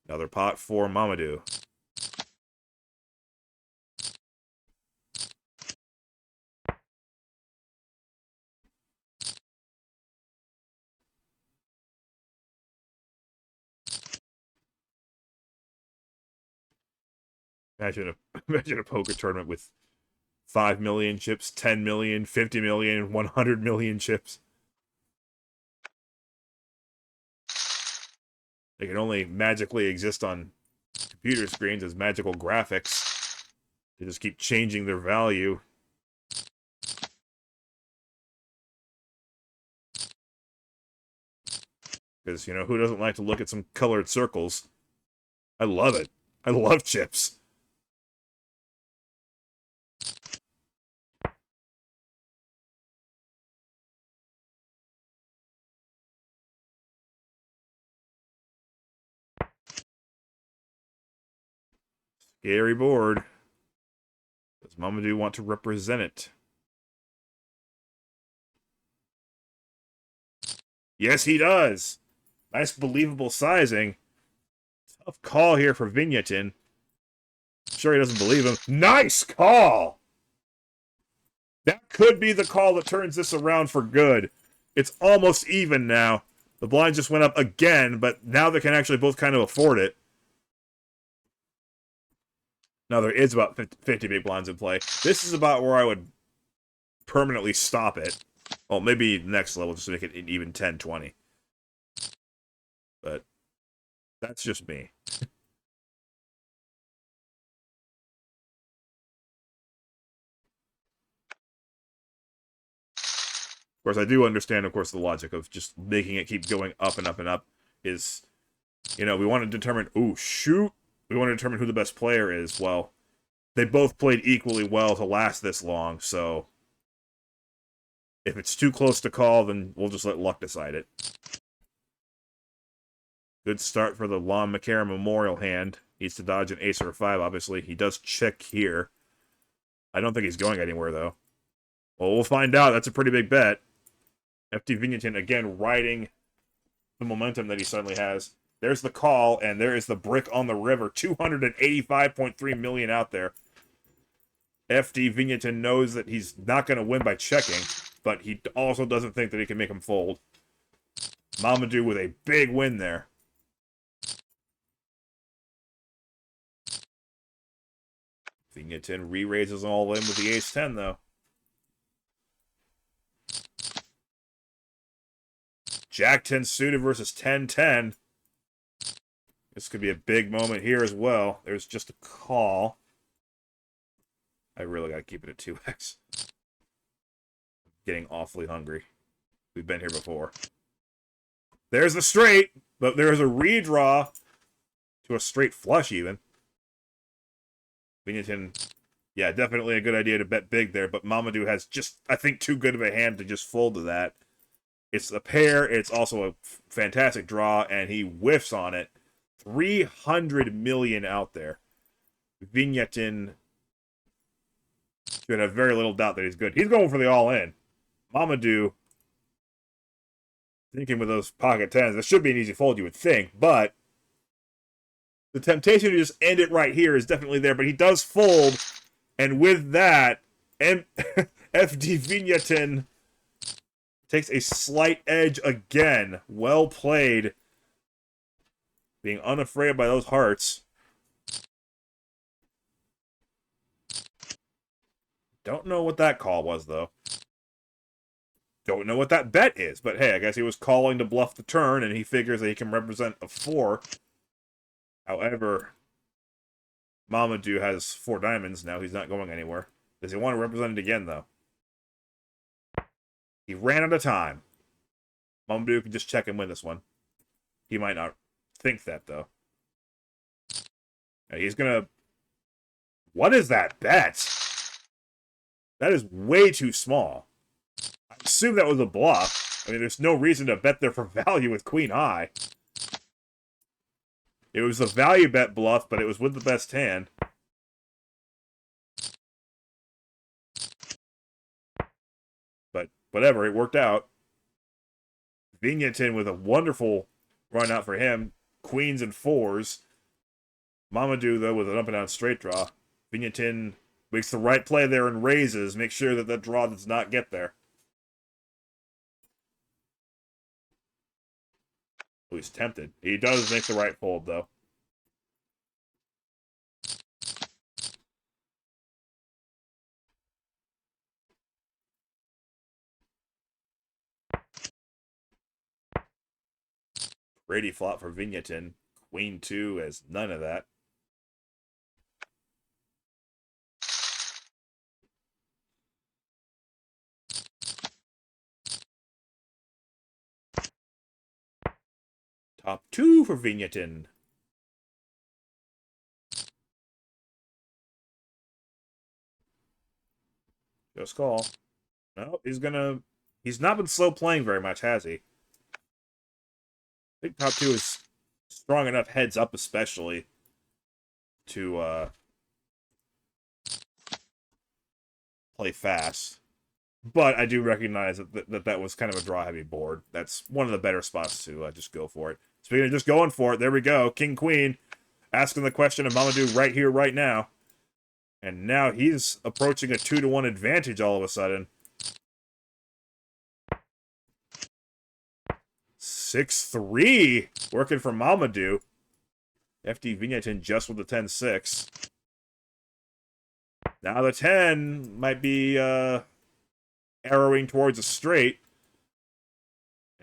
Another pot for Mamadou. Imagine a poker tournament with 5 million chips, 10 million, 50 million, 100 million chips. They can only magically exist on computer screens as magical graphics. They just keep changing their value. Because, you know, who doesn't like to look at some colored circles? I love it. I love chips. Scary board. Does Mamadou want to represent it? Yes, he does. Nice, believable sizing. Tough call here for Vigneton. I'm sure he doesn't believe him. Nice call! That could be the call that turns this around for good. It's almost even now. The blind just went up again, but now they can actually both kind of afford it. Now there is about 50 big blinds in play. This is about where I would permanently stop it. Well, maybe next level just to make it an even 10-20. But that's just me. Of course, I do understand, of course, the logic of just making it keep going up and up and up is, you know, we want to determine, ooh, shoot, we want to determine who the best player is. Well, they both played equally well to last this long, so if it's too close to call, then we'll just let luck decide it. Good start for the Lon McCarron Memorial hand. Needs to dodge an ace or a 5, obviously. He does check here. I don't think he's going anywhere, though. Well, we'll find out. That's a pretty big bet. FD Vigneton, again, riding the momentum that he suddenly has. There's the call, and there is the brick on the river. 285.3 million out there. FD Vigneton knows that he's not going to win by checking, but he also doesn't think that he can make him fold. Mamadou with a big win there. Vigneton re-raises all in with the ace-10, though. Jack-10 suited versus 10-10. This could be a big moment here as well. There's just a call. I really got to keep it at 2x. Getting awfully hungry. We've been here before. There's the straight, but there's a redraw to a straight flush even. Vigneton, yeah, definitely a good idea to bet big there, but Mamadou has just, I think, too good of a hand to just fold to that. It's a pair, it's also a fantastic draw, and he whiffs on it. 300 million out there. Vigneton should have very little doubt that he's good. He's going for the all-in. Mamadou, thinking with those pocket tens, this should be an easy fold, you would think, but the temptation to just end it right here is definitely there, but he does fold, and with that, FD Vigneton takes a slight edge again. Well played. Being unafraid by those hearts. Don't know what that call was, though. Don't know what that bet is, but hey, I guess he was calling to bluff the turn, and he figures that he can represent a 4. However, Mamadou has 4 diamonds now. He's not going anywhere. Does he want to represent it again, though? He ran out of time. Mamadou can just check and win this one. He might not think that, though. Now he's gonna... What is that bet? That is way too small. I assume that was a bluff. I mean, there's no reason to bet there for value with Queen High. It was a value bet bluff, but it was with the best hand. But whatever, it worked out. Vigneton with a wonderful run out for him. Queens and 4s. Mamadou, though, with an up and down straight draw. Vigneton makes the right play there and raises. Make sure that that draw does not get there. Oh, he's tempted. He does make the right fold, though. Brady flop for Vigneton. Queen 2 has none of that. Top 2 for Vigneton. Just call. No, he's gonna... He's not been slow playing very much, has he? I think top 2 is strong enough heads up, especially, to play fast. But I do recognize that was kind of a draw-heavy board. That's one of the better spots to just go for it. Speaking of just going for it, there we go. King, Queen, asking the question of Mamadou right here, right now. And now he's approaching a 2-to-1 advantage all of a sudden. 6-3, working for Mamadou. FD Vigneton just with the 10-6. Now the 10 might be arrowing towards a straight.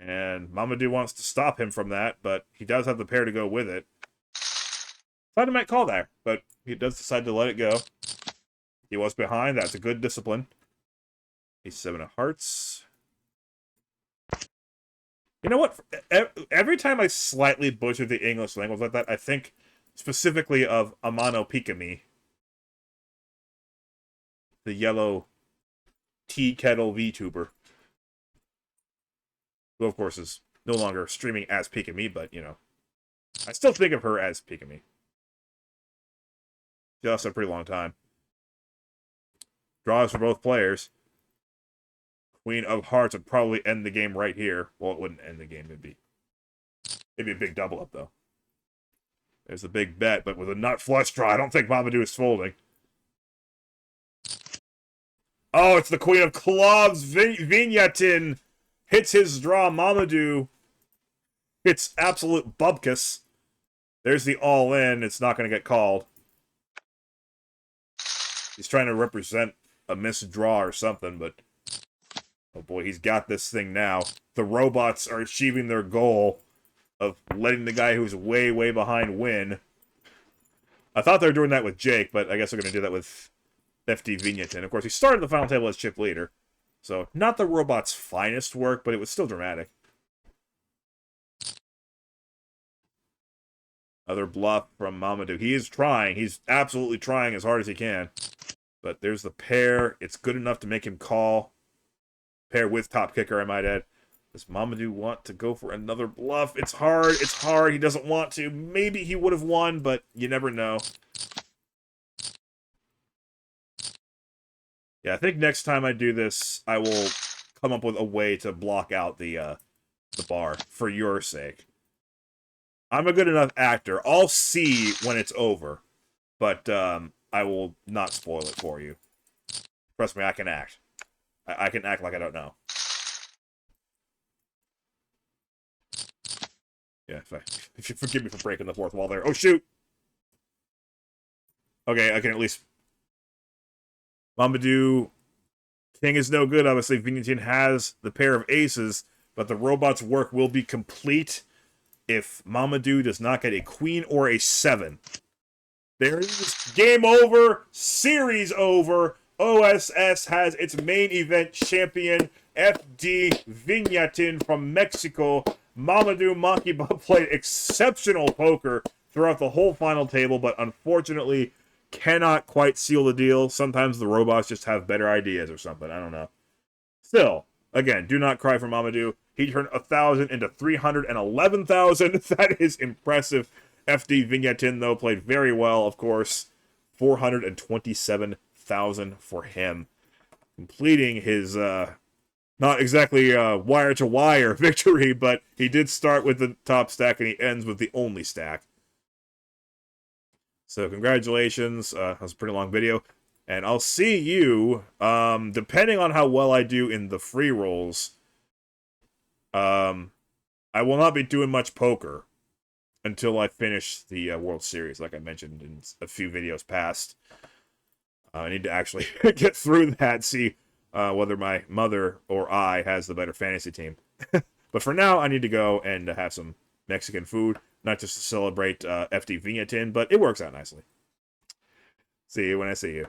And Mamadou wants to stop him from that, but he does have the pair to go with it. Thought he might call there, but he does decide to let it go. He was behind. That's a good discipline. Ace-7 of hearts. You know what? Every time I slightly butcher the English language like that, I think specifically of Amano Pikami. The yellow tea kettle VTuber. Who, of course, is no longer streaming as Pikami, but, you know. I still think of her as Pikami. She lasted a pretty long time. Draws for both players. Queen of Hearts would probably end the game right here. Well, it wouldn't end the game. It'd be a big double up, though. There's a big bet, but with a nut flush draw, I don't think Mamadou is folding. Oh, it's the Queen of Clubs. Vigneton hits his draw. Mamadou hits absolute bubkus. There's the all-in. It's not going to get called. He's trying to represent a missed draw or something, but... Oh boy, he's got this thing now. The robots are achieving their goal of letting the guy who's way, way behind win. I thought they were doing that with Jake, but I guess they're going to do that with FD Vigneton. Of course, he started the final table as chip leader. So, not the robot's finest work, but it was still dramatic. Another bluff from Mamadou. He is trying. He's absolutely trying as hard as he can. But there's the pair. It's good enough to make him call. Pair with top kicker, I might add. Does Mamadou want to go for another bluff? It's hard. It's hard. He doesn't want to. Maybe he would have won, but you never know. Yeah, I think next time I do this, I will come up with a way to block out the bar for your sake. I'm a good enough actor. I'll see when it's over, but I will not spoil it for you. Trust me, I can act. I can act like I don't know. Yeah, if you forgive me for breaking the fourth wall there. Oh, shoot! Okay, I can at least... Mamadou... King is no good, obviously. Vignetin has the pair of aces, but the robot's work will be complete if Mamadou does not get a queen or a 7. There it is. Game over. Series over. OSS has its main event champion, FD Vignetin from Mexico. Mamadou Makiba played exceptional poker throughout the whole final table, but unfortunately cannot quite seal the deal. Sometimes the robots just have better ideas or something. I don't know. Still, again, do not cry for Mamadou. He turned 1,000 into 311,000. That is impressive. FD Vignetin, though, played very well, of course. 427,000 for him. Completing his, not exactly wire-to-wire victory, but he did start with the top stack, and he ends with the only stack. So congratulations. That was a pretty long video. And I'll see you, depending on how well I do in the free rolls, I will not be doing much poker until I finish the World Series, like I mentioned in a few videos past. I need to actually get through that, see whether my mother or I has the better fantasy team. But for now, I need to go and have some Mexican food, not just to celebrate FD Vignetin, but it works out nicely. See you when I see you.